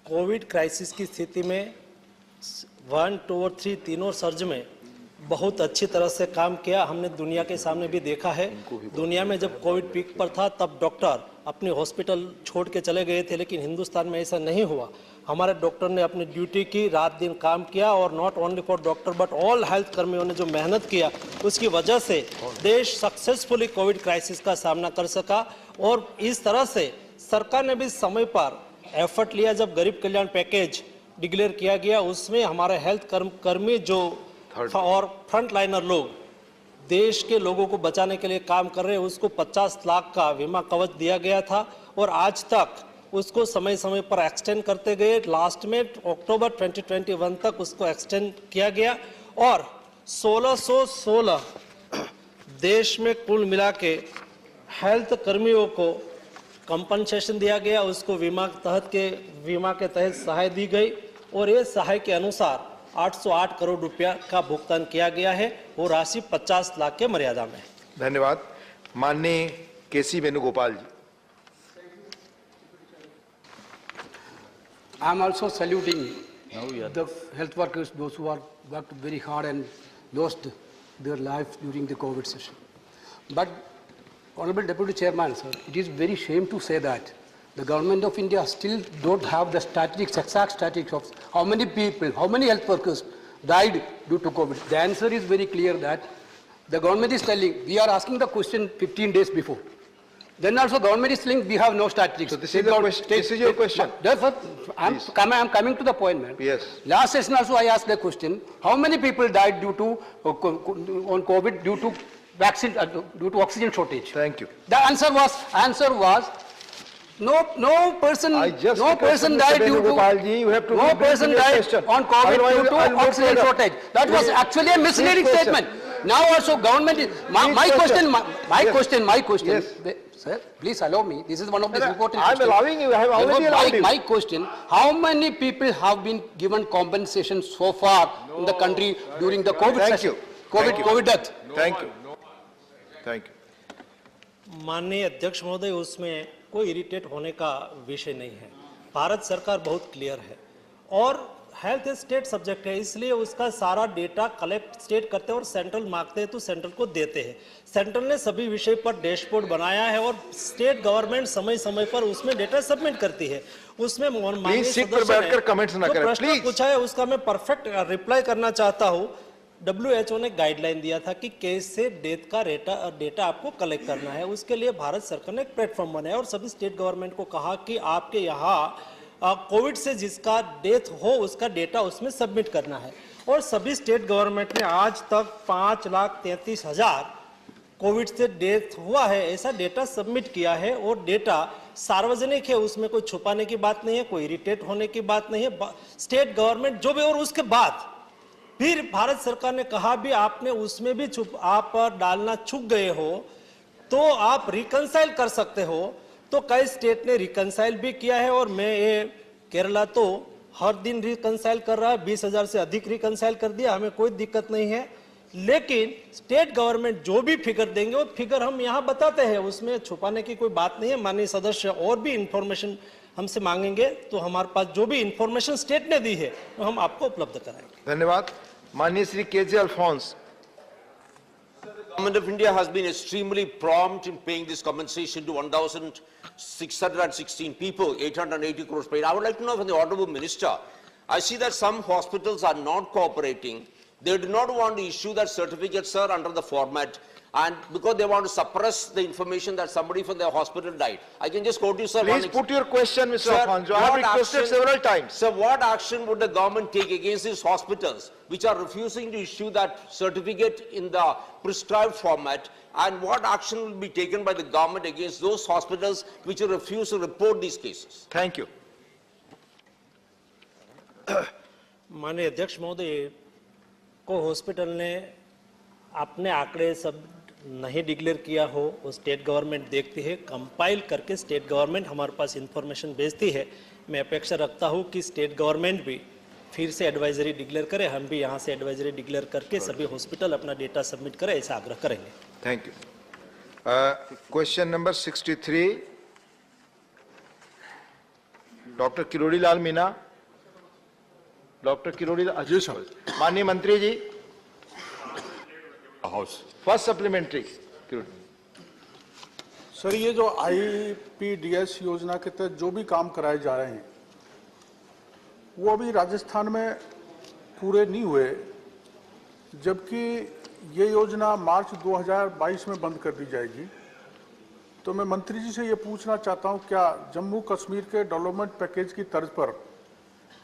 कोविड क्राइसिस की स्थिति में 1, 2 और 3 तीनों सर्ज में बहुत अच्छी तरह से काम किया। हमने दुनिया के सामने भी देखा है, दुनिया में जब कोविड पीक पर था तब डॉक्टर अपने हॉस्पिटल छोड़ के चले गए थे, लेकिन हिंदुस्तान में ऐसा नहीं हुआ। हमारे डॉक्टर ने अपनी ड्यूटी की, रात दिन काम किया, और not only for doctor but all health कर्मियों ने जो मेहनत किया, उसकी वजह से देश सक्सेसफुली कोविड क्राइसिस का सामना कर सका। और इस तरह से सरकार ने भी समय पर एफर्ट लिया। जब गरीब कल्याण पैकेज डिक्लेयर किया गया, उसमें हमारे हेल्थ कर्मी जो और फ्रंट लाइनर लोग देश के लोगों को बचाने के लिए काम कर रहे हैं, उसको 50 लाख का बीमा कवच दिया गया था, और आज तक उसको समय समय पर एक्सटेंड करते गए। लास्ट में अक्टूबर 2021 तक उसको एक्सटेंड किया गया, और 1616 देश में कुल मिला के हेल्थ कर्मियों को कंपनसेशन दिया गया, उसको बीमा के तहत सहाय दी गई, और ये सहाय के अनुसार 808 करोड़ रुपया का भुगतान किया गया है, वो राशि 50 लाख के मर्यादा में। धन्यवाद। माननीय केसी वेणुगोपाल जी। I am also saluting the health workers, those who are worked very hard and lost their life during the COVID session. But, Honorable Deputy Chairman, sir, it is very shame to say that the government of India still don't have the statistics, exact statistics of how many people, how many health workers died due to COVID. The answer is very clear that the government is telling, we are asking the question 15 days before. Then also government is saying we have no statistics. So this is your question. Therefore, I am coming to the point, man. Yes. Last session also I asked the question, how many people died due to on COVID due to vaccine, due to oxygen shortage? Thank you. The answer was no person died due to no person died on COVID due to oxygen shortage. That was actually a misleading statement. Now also government is my question. Yes. Sir, please allow me. This is one of the important questions. I am allowing you. I have already allowed you. My question, how many people have been given compensation so far in the country during the COVID session? COVID death. Thank you. Thank you. माननीय अध्यक्ष महोदय, उसमें कोई irritate होने का विषय नहीं है। भारत सरकार बहुत क्लियर है, और हेल्थ स्टेट सब्जेक्ट है, इसलिए उसका सारा डेटा कलेक्ट स्टेट करते हैं और सेंट्रल मांगते हैं तो सेंट्रल को देते हैं। सेंट्रल ने सभी विषय पर डैशबोर्ड बनाया है और स्टेट गवर्नमेंट समय समय पर उसमें डेटा सबमिट करती है। उसमें माननीय सदस्य ने जो प्रश्न पूछा है उसका मैं परफेक्ट रिप्लाई करना चाहता हूँ। WHO ने गाइडलाइन दिया था कि कैसे डेथ का डेटा आपको कलेक्ट करना है, उसके लिए भारत सरकार ने एक प्लेटफॉर्म बनाया और सभी स्टेट गवर्नमेंट को कहा कि आपके यहाँ कोविड से जिसका डेथ हो उसका डेटा उसमें सबमिट करना है। और सभी स्टेट गवर्नमेंट ने आज तक 5,33,000 कोविड से डेथ हुआ है ऐसा डेटा सबमिट किया है और डेटा सार्वजनिक है, उसमें कोई छुपाने की बात नहीं है, कोई इरिटेट होने की बात नहीं है। स्टेट गवर्नमेंट जो भी, और उसके बाद फिर भारत सरकार ने कहा भी आपने उसमें भी आप डालना चूक गए हो तो आप रिकंसाइल कर सकते हो। तो कई स्टेट ने रिकंसाइल भी किया है और मैं ये केरला तो हर दिन रिकंसाइल कर रहा है, 20,000 से अधिक रिकंसाइल कर दिया, हमें कोई दिक्कत नहीं है। लेकिन स्टेट गवर्नमेंट जो भी फिगर देंगे वो फिगर हम यहाँ बताते हैं, उसमें छुपाने की कोई बात नहीं है। माननीय सदस्य और भी इंफॉर्मेशन हमसे मांगेंगे तो हमारे पास जो भी इंफॉर्मेशन स्टेट ने दी है तो हम आपको उपलब्ध कराएंगे। धन्यवाद। माननीय Shri K J Alphons. Government of India has been extremely prompt in paying this compensation to 1,616 people, 880 crores paid. I would like to know from the Honorable Minister, I see that some hospitals are not cooperating. They do not want to issue that certificate, sir, under the format, and because they want to suppress the information that somebody from their hospital died. I can just quote you, sir. Please put your question, Mr. Alfonso. I have requested several times. Sir, what action would the government take against these hospitals which are refusing to issue that certificate in the prescribed format, and what action will be taken by the government against those hospitals which refuse to report these cases? Thank you. माननीय अध्यक्ष महोदय को hospital ने अपने आंकड़े सब नहीं declare किया हो, वो स्टेट गवर्नमेंट देखती है, कंपाइल करके स्टेट गवर्नमेंट हमारे पास इंफॉर्मेशन भेजती है। मैं अपेक्षा रखता हूँ कि स्टेट गवर्नमेंट भी फिर से एडवाइजरी डिक्लेयर करे, हम भी यहाँ से एडवाइजरी डिक्लेयर करके सभी हॉस्पिटल अपना डेटा सबमिट करें, ऐसा आग्रह करेंगे। Thank you. Question number 63, doctor Kirodi Lal Meena. Doctor Kirodi Lal ji sir. माननीय मंत्री जी, हाउस फर्स्ट सप्लीमेंट्री। सर, ये जो IPDS योजना के तहत जो भी काम कराए जा रहे हैं वो अभी राजस्थान में पूरे नहीं हुए, जबकि ये योजना मार्च 2022 में बंद कर दी जाएगी। तो मैं मंत्री जी से ये पूछना चाहता हूँ, क्या जम्मू कश्मीर के डेवलपमेंट पैकेज की तर्ज पर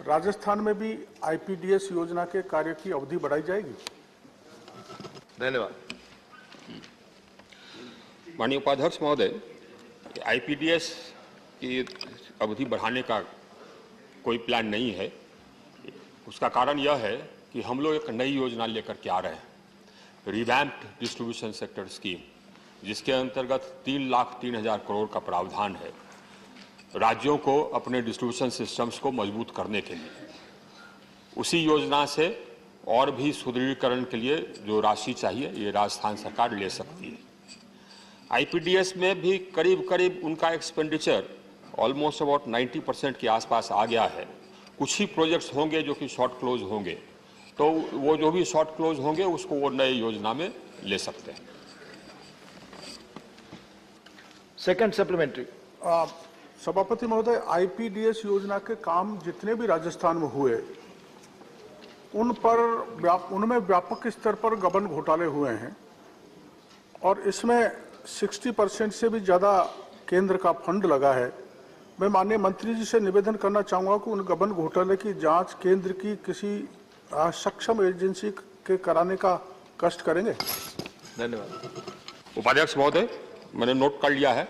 राजस्थान में भी IPDS योजना के कार्य की अवधि बढ़ाई जाएगी? धन्यवाद। माननीय उपाध्यक्ष महोदय, IPDS की अवधि बढ़ाने का कोई प्लान नहीं है। उसका कारण यह है कि हम लोग एक नई योजना लेकर के आ रहे हैं, रिवैम्प्ड डिस्ट्रीब्यूशन सेक्टर स्कीम, जिसके अंतर्गत 3,03,000 करोड़ का प्रावधान है राज्यों को अपने डिस्ट्रीब्यूशन सिस्टम्स को मजबूत करने के लिए। उसी योजना से और भी सुदृढ़ीकरण के लिए जो राशि चाहिए ये राजस्थान सरकार ले सकती है। IPDS में भी करीब करीब उनका एक्सपेंडिचर ऑलमोस्ट अबाउट 90% के आसपास आ गया है। कुछ ही प्रोजेक्ट्स होंगे जो कि शॉर्ट क्लोज होंगे, तो वो जो भी शॉर्ट क्लोज होंगे उसको वो नए योजना में ले सकते हैं। Second supplementary. सभापति महोदय, IPDS योजना के काम जितने भी राजस्थान में हुए उनमें व्यापक स्तर पर गबन घोटाले हुए हैं और इसमें 60% से भी ज़्यादा केंद्र का फंड लगा है। मैं माननीय मंत्री जी से निवेदन करना चाहूँगा कि उन गबन घोटाले की जांच केंद्र की किसी सक्षम एजेंसी के कराने का कष्ट करेंगे। धन्यवाद। उपाध्यक्ष महोदय, मैंने नोट कर लिया है।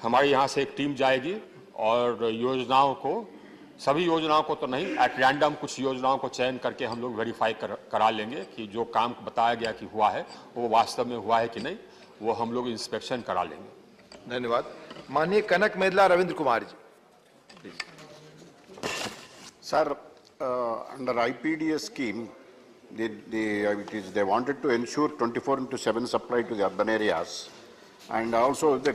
हमारे यहाँ से एक टीम जाएगी और योजनाओं को, सभी योजनाओं को तो नहीं, एट रैंडम कुछ योजनाओं को चयन करके हम लोग वेरीफाई करा लेंगे कि जो काम बताया गया कि हुआ है वो वास्तव में हुआ है कि नहीं, वो हम लोग इंस्पेक्शन करा लेंगे। धन्यवाद। माननीय कनक मेदला Ravindra Kumar ji. Sir, under IPDS scheme, they wanted to ensure 24/7 supply to the urban areas, and also the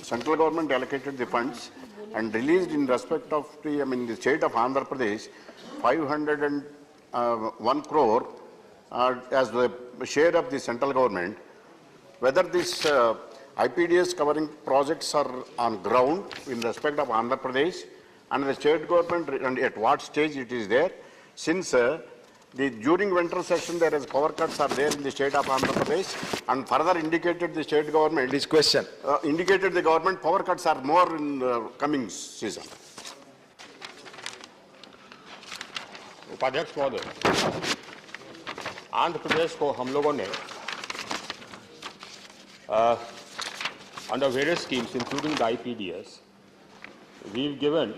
central government allocated the funds, and released in respect of the state of Andhra Pradesh 501 crore as the share of the central government. Whether this IPDS covering projects are on ground in respect of Andhra Pradesh and the state government, and at what stage it is there, since during winter session there is power cuts are there in the state of Andhra Pradesh, and further indicated the state government. This question indicated the government power cuts are more in coming season. उपाध्यक्ष महोदय, आंध्र प्रदेश को हम लोगों ने under various schemes, including the IPDS, we've given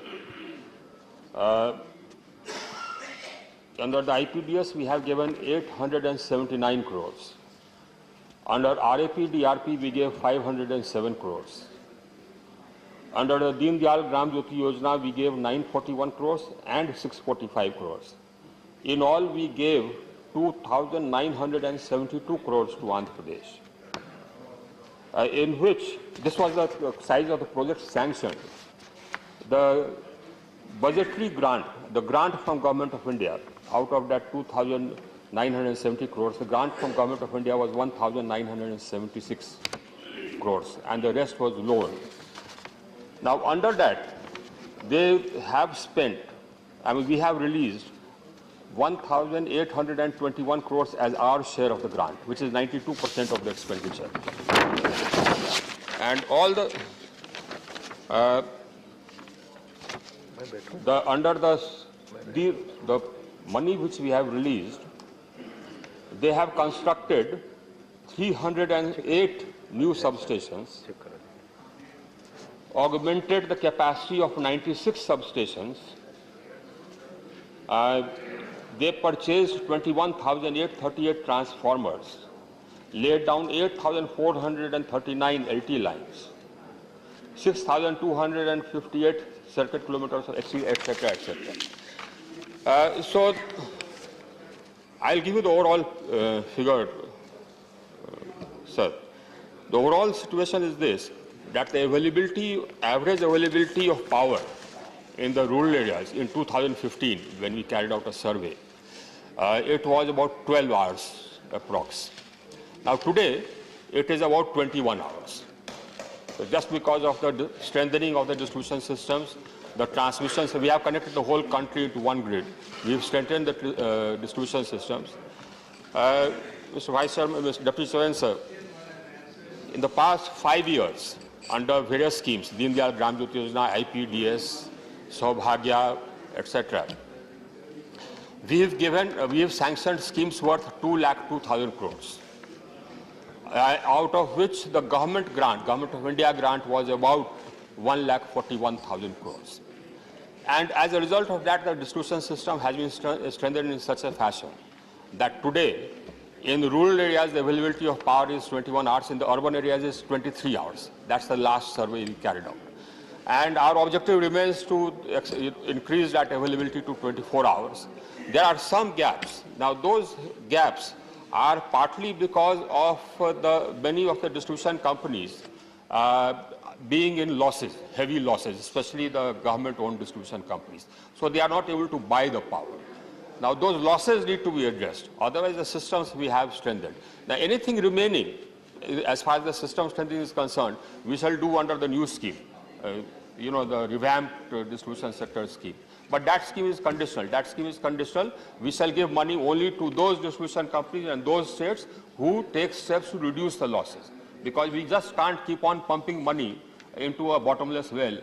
under the IPDS we have given 879 crores. Under RAP-DRP we gave 507 crores. Under the Deen Dayal Gram Jyoti Yojana we gave 941 crores and 645 crores. In all we gave 2,972 crores to Andhra Pradesh. In which, this was the size of the project sanctioned. The budgetary grant, the grant from Government of India, out of that 2,970 crores, the grant from Government of India was 1,976 crores, and the rest was loan. Now, under that, they have spent, we have released 1,821 crores as our share of the grant, which is 92% of the expenditure. And all under the money which we have released, they have constructed 308 new substations, augmented the capacity of 96 substations. They purchased 21,838 transformers, laid down 8,439 LT lines, 6,258 circuit kilometers of etc., etc., etc. So, I'll give you the overall figure, sir. The overall situation is this, that the average availability of power in the rural areas in 2015, when we carried out a survey, it was about 12 hours approx. Now today, it is about 21 hours. So just because of the strengthening of the distribution systems, the transmission, so we have connected the whole country into one grid. We've strengthened the distribution systems. Mr. Vice Chairman, Mr. Deputy Chairman, sir, in the past 5 years, under various schemes, Deen Dayal Gram Jyoti Yojana, IPDS, Saubhagya, etc., we have sanctioned schemes worth 2,02,000 crores. Out of which the Government of India grant was about 1,41,000 crores. And as a result of that, the distribution system has been strengthened in such a fashion that today, in the rural areas, the availability of power is 21 hours, in the urban areas is 23 hours. That's the last survey we carried out. And our objective remains to increase that availability to 24 hours. There are some gaps. Now, those gaps are partly because of many of the distribution companies being in losses, heavy losses, especially the government-owned distribution companies. So they are not able to buy the power. Now those losses need to be addressed. Otherwise the systems we have strengthened. Now anything remaining, as far as the system strengthening is concerned, we shall do under the new scheme, the revamped distribution sector scheme. But that scheme is conditional. That scheme is conditional. We shall give money only to those distribution companies and those states who take steps to reduce the losses. Because we just can't keep on pumping money into a bottomless well.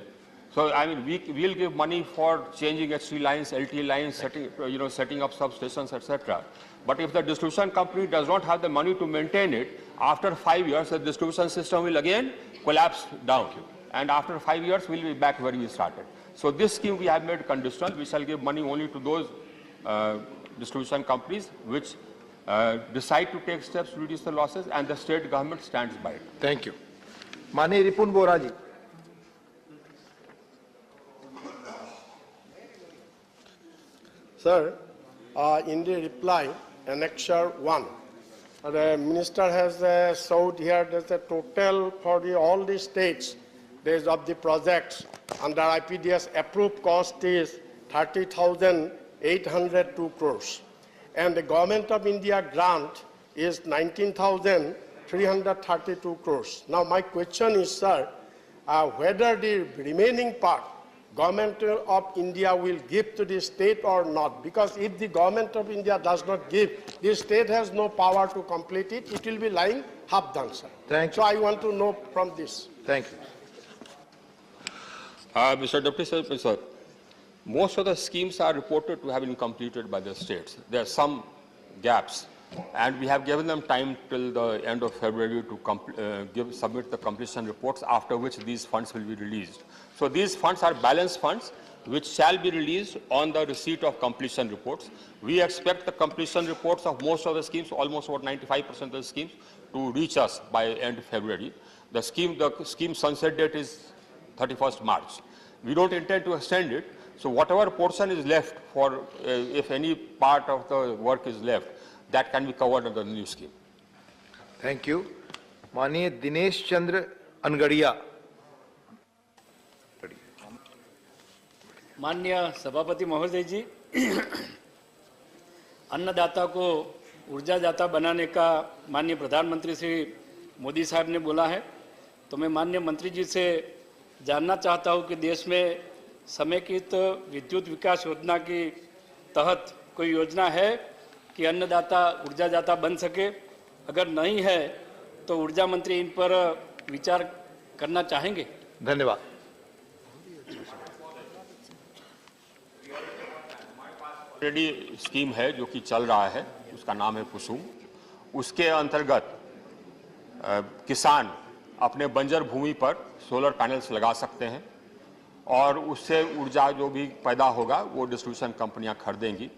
So, we'll give money for changing HT lines, LT lines, setting up substations, etc. But if the distribution company does not have the money to maintain it, after 5 years, the distribution system will again collapse down. And after 5 years, we'll be back where we started. So this scheme we have made conditional. We shall give money only to those distribution companies which decide to take steps to reduce the losses, and the state government stands by it. Thank you. Mani Ripun Boraji. Sir, in the reply, Annexure 1, the Minister has showed here that the total for all the states, days of the projects under IPDS approved cost is 30,802 crores. And the Government of India grant is 19,332 crores. Now my question is, sir, whether the remaining part Government of India will give to the state or not, because if the Government of India does not give, the state has no power to complete it. It will be lying half done, sir. Thank you. So I want to know from this. Thank you. Mr. Deputy Secretary, sir, most of the schemes are reported to have been completed by the states. There are some gaps, and we have given them time till the end of February to submit the completion reports, after which these funds will be released. So these funds are balance funds, which shall be released on the receipt of completion reports. We expect the completion reports of most of the schemes, almost about 95% of the schemes, to reach us by end of February. The scheme sunset date is 31st March. We don't intend to extend it. So whatever portion is left for, if any part of the work is left, that can be covered under the new scheme. Thank you. माननीय दिनेश चंद्र अनगढ़िया. माननीय सभापति महोदय जी, अन्नदाता को ऊर्जादाता बनाने का माननीय प्रधानमंत्री श्री मोदी साहब ने बोला है, तो मैं माननीय मंत्री जी से जानना चाहता हूं कि देश में समेकित विद्युत विकास योजना के तहत कोई योजना है कि अन्नदाता ऊर्जादाता बन सके। अगर नहीं है तो ऊर्जा मंत्री इन पर विचार करना चाहेंगे। धन्यवाद। ऑलरेडी स्कीम है जो कि चल रहा है, उसका नाम है कुसुम। उसके अंतर्गत किसान अपने बंजर भूमि पर सोलर पैनल्स लगा सकते हैं और उससे ऊर्जा जो भी पैदा होगा वो डिस्ट्रीब्यूशन कंपनियां खरीदेंगी।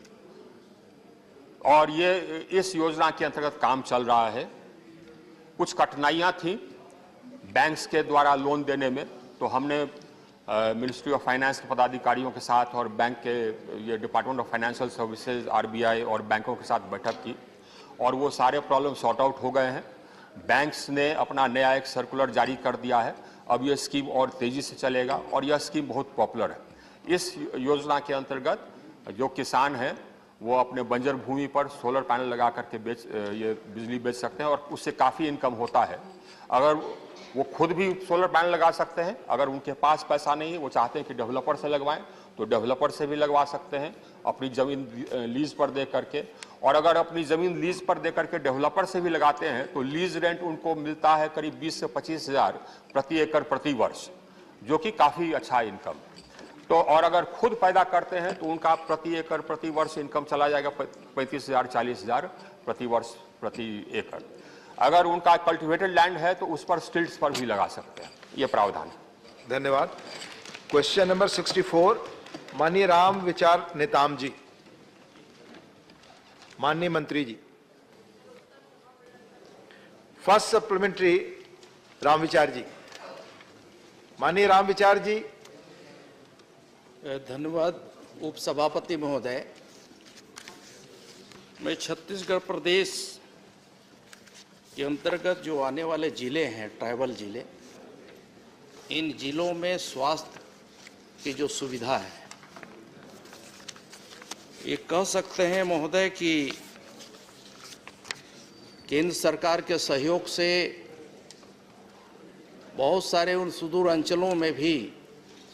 और ये इस योजना के अंतर्गत काम चल रहा है। कुछ कठिनाइयां थी बैंक्स के द्वारा लोन देने में, तो हमने मिनिस्ट्री ऑफ फाइनेंस के पदाधिकारियों के साथ और बैंक के ये department of financial services RBI और बैंकों के साथ बैठक की और वो सारे प्रॉब्लम सॉर्ट आउट हो गए हैं। बैंक्स ने अपना नया एक सर्कुलर जारी कर दिया है। अब ये स्कीम और तेजी से चलेगा और यह स्कीम बहुत पॉपुलर है। इस योजना के अंतर्गत जो किसान हैं वो अपने बंजर भूमि पर सोलर पैनल लगा करके ये बिजली बेच सकते हैं और उससे काफ़ी इनकम होता है। अगर वो खुद भी सोलर पैनल लगा सकते हैं, अगर उनके पास पैसा नहीं है, वो चाहते हैं कि डेवलपर से लगवाएं तो डेवलपर से भी लगवा सकते हैं अपनी ज़मीन लीज पर दे करके। और अगर अपनी ज़मीन लीज पर दे करके डेवलपर से भी लगाते हैं तो लीज रेंट उनको मिलता है करीब 20 से 25 हज़ार प्रति एकड़ प्रति वर्ष, जो कि काफ़ी अच्छा इनकम। तो और अगर खुद पैदा करते हैं तो उनका प्रति एकड़ प्रति वर्ष इनकम चला जाएगा 35,000 40,000 प्रति वर्ष प्रति एकड़। अगर उनका कल्टिवेटेड लैंड है तो उस पर स्टिल्ट्स पर भी लगा सकते हैं। ये प्रावधान है। धन्यवाद। क्वेश्चन नंबर 64, माननीय राम विचार नेताम जी। माननीय मंत्री जी, फर्स्ट सप्लीमेंट्री राम विचार जी। माननीय राम विचार जी। धन्यवाद उपसभापति महोदय। मैं छत्तीसगढ़ प्रदेश के अंतर्गत जो आने वाले जिले हैं, ट्राइबल जिले, इन जिलों में स्वास्थ्य की जो सुविधा है, ये कह सकते हैं महोदय कि केंद्र सरकार के सहयोग से बहुत सारे उन सुदूर अंचलों में भी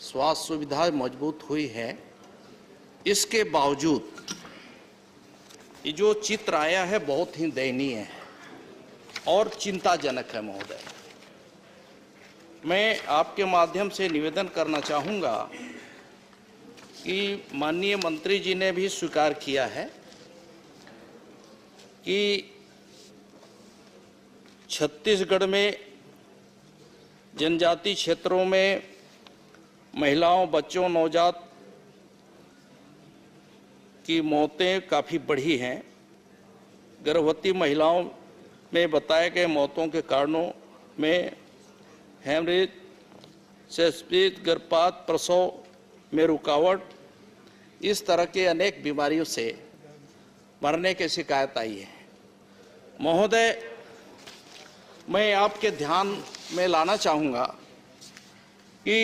स्वास्थ्य सुविधा मजबूत हुई है। इसके बावजूद ये जो चित्र आया है बहुत ही दयनीय है और चिंताजनक है महोदय। मैं आपके माध्यम से निवेदन करना चाहूँगा कि माननीय मंत्री जी ने भी स्वीकार किया है कि छत्तीसगढ़ में जनजाति क्षेत्रों में महिलाओं, बच्चों, नवजात की मौतें काफ़ी बढ़ी हैं। गर्भवती महिलाओं में बताए गए मौतों के कारणों में हेमरेज, सेप्सिस, गर्भपात, प्रसव में रुकावट, इस तरह के अनेक बीमारियों से मरने की शिकायत आई है। महोदय, मैं आपके ध्यान में लाना चाहूँगा कि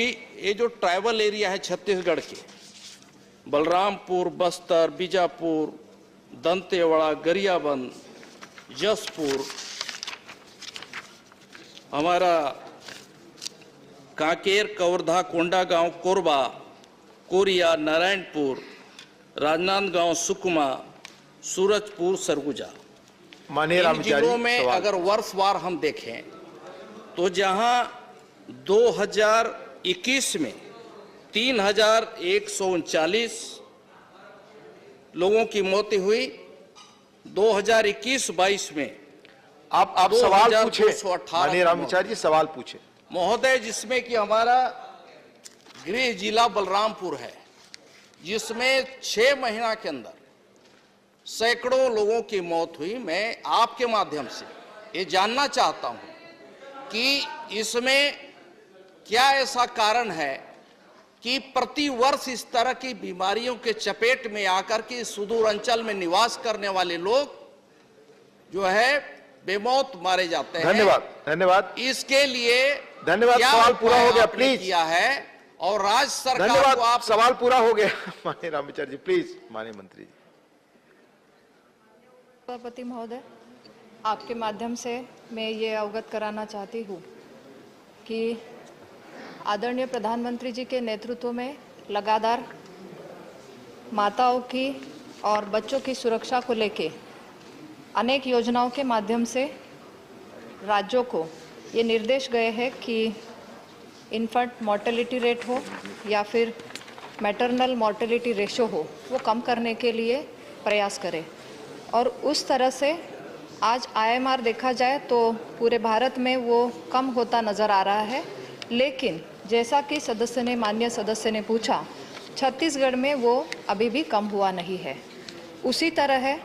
ये जो ट्राइबल एरिया है छत्तीसगढ़ के, बलरामपुर, बस्तर, बीजापुर, दंतेवाड़ा, गरियाबंद, जसपुर, हमारा कांकेर, कवर्धा, कोंडागांव, कोरबा, कोरिया, नारायणपुर, राजनांदगांव, सुकमा, सूरजपुर, सरगुजा, माननीय इन जिलों में अगर वर्षवार हम देखें तो जहां 2021 में 3139 लोगों की मौत हुई, 2021-22 में आप सवाल पूछे, 2218 माननीय रामविचार जी सवाल पूछे। महोदय, जिसमें कि हमारा गृह जिला बलरामपुर है, जिसमें 6 महीना के अंदर सैकड़ों लोगों की मौत हुई। मैं आपके माध्यम से ये जानना चाहता हूं कि इसमें क्या ऐसा कारण है कि प्रति वर्ष इस तरह की बीमारियों के चपेट में आकर के सुदूर अंचल में निवास करने वाले लोग जो है बेमौत मारे जाते हैं। धन्यवाद, धन्यवाद। इसके लिए धन्यवाद, क्या सवाल पूरा हो गया, आपने प्लीज किया है और राज्य सरकार धन्यवाद, को आप सवाल पूरा हो गया। माननीय रामविचार जी प्लीज, माननीय मंत्री जी। सभापति महोदय, आपके माध्यम से मैं ये अवगत कराना चाहती हूँ कि आदरणीय प्रधानमंत्री जी के नेतृत्व में लगातार माताओं की और बच्चों की सुरक्षा को लेके अनेक योजनाओं के माध्यम से राज्यों को ये निर्देश गए हैं कि इन्फेंट मोर्टेलिटी रेट हो या फिर मैटरनल मोर्टेलिटी रेशो हो, वो कम करने के लिए प्रयास करें। और उस तरह से आज IMR देखा जाए तो पूरे भारत में वो कम होता नज़र आ रहा है, लेकिन जैसा कि माननीय सदस्य ने पूछा, छत्तीसगढ़ में वो अभी भी कम हुआ नहीं है। उसी तरह है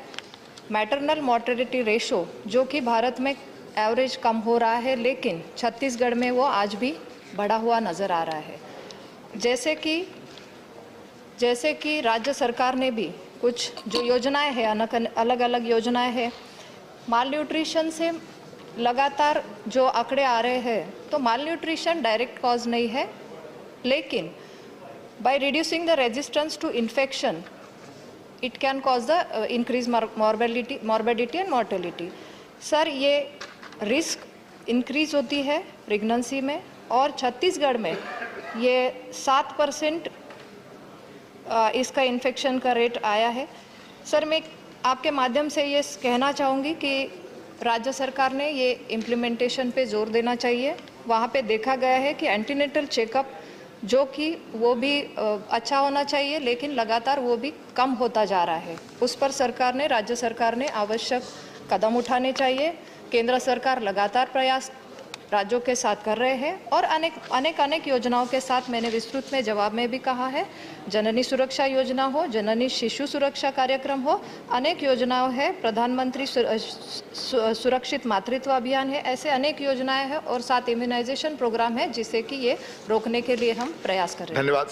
मैटरनल मोर्टेलिटी रेशो, जो कि भारत में एवरेज कम हो रहा है, लेकिन छत्तीसगढ़ में वो आज भी बढ़ा हुआ नज़र आ रहा है। जैसे कि राज्य सरकार ने भी कुछ जो योजनाएं हैं, अलग अलग योजनाएं हैं, माल न्यूट्रिशन से लगातार जो आंकड़े आ रहे हैं, तो माल न्यूट्रिशन डायरेक्ट कॉज नहीं है, लेकिन by reducing the resistance to infection it can cause the increase morbidity and mortality. Sir, ये रिस्क इंक्रीज होती है प्रेगनेंसी में, और छत्तीसगढ़ में ये 7% इसका इन्फेक्शन का रेट आया है। सर, मैं आपके माध्यम से ये कहना चाहूँगी कि राज्य सरकार ने ये इम्प्लीमेंटेशन पे जोर देना चाहिए। वहाँ पे देखा गया है कि एंटीनेटल चेकअप जो कि वो भी अच्छा होना चाहिए, लेकिन लगातार वो भी कम होता जा रहा है। उस पर राज्य सरकार ने आवश्यक कदम उठाने चाहिए। केंद्र सरकार लगातार प्रयास राज्यों के साथ कर रहे हैं और अनेक योजनाओं के साथ मैंने विस्तृत में जवाब में भी कहा है। जननी सुरक्षा योजना हो, जननी शिशु सुरक्षा कार्यक्रम हो, अनेक योजनाएं हैं, प्रधानमंत्री सुरक्षित मातृत्व अभियान है, ऐसे अनेक योजनाएं हैं और साथ इम्यूनाइजेशन प्रोग्राम है, जिससे कि ये रोकने के लिए हम प्रयास कर रहे हैं। धन्यवाद।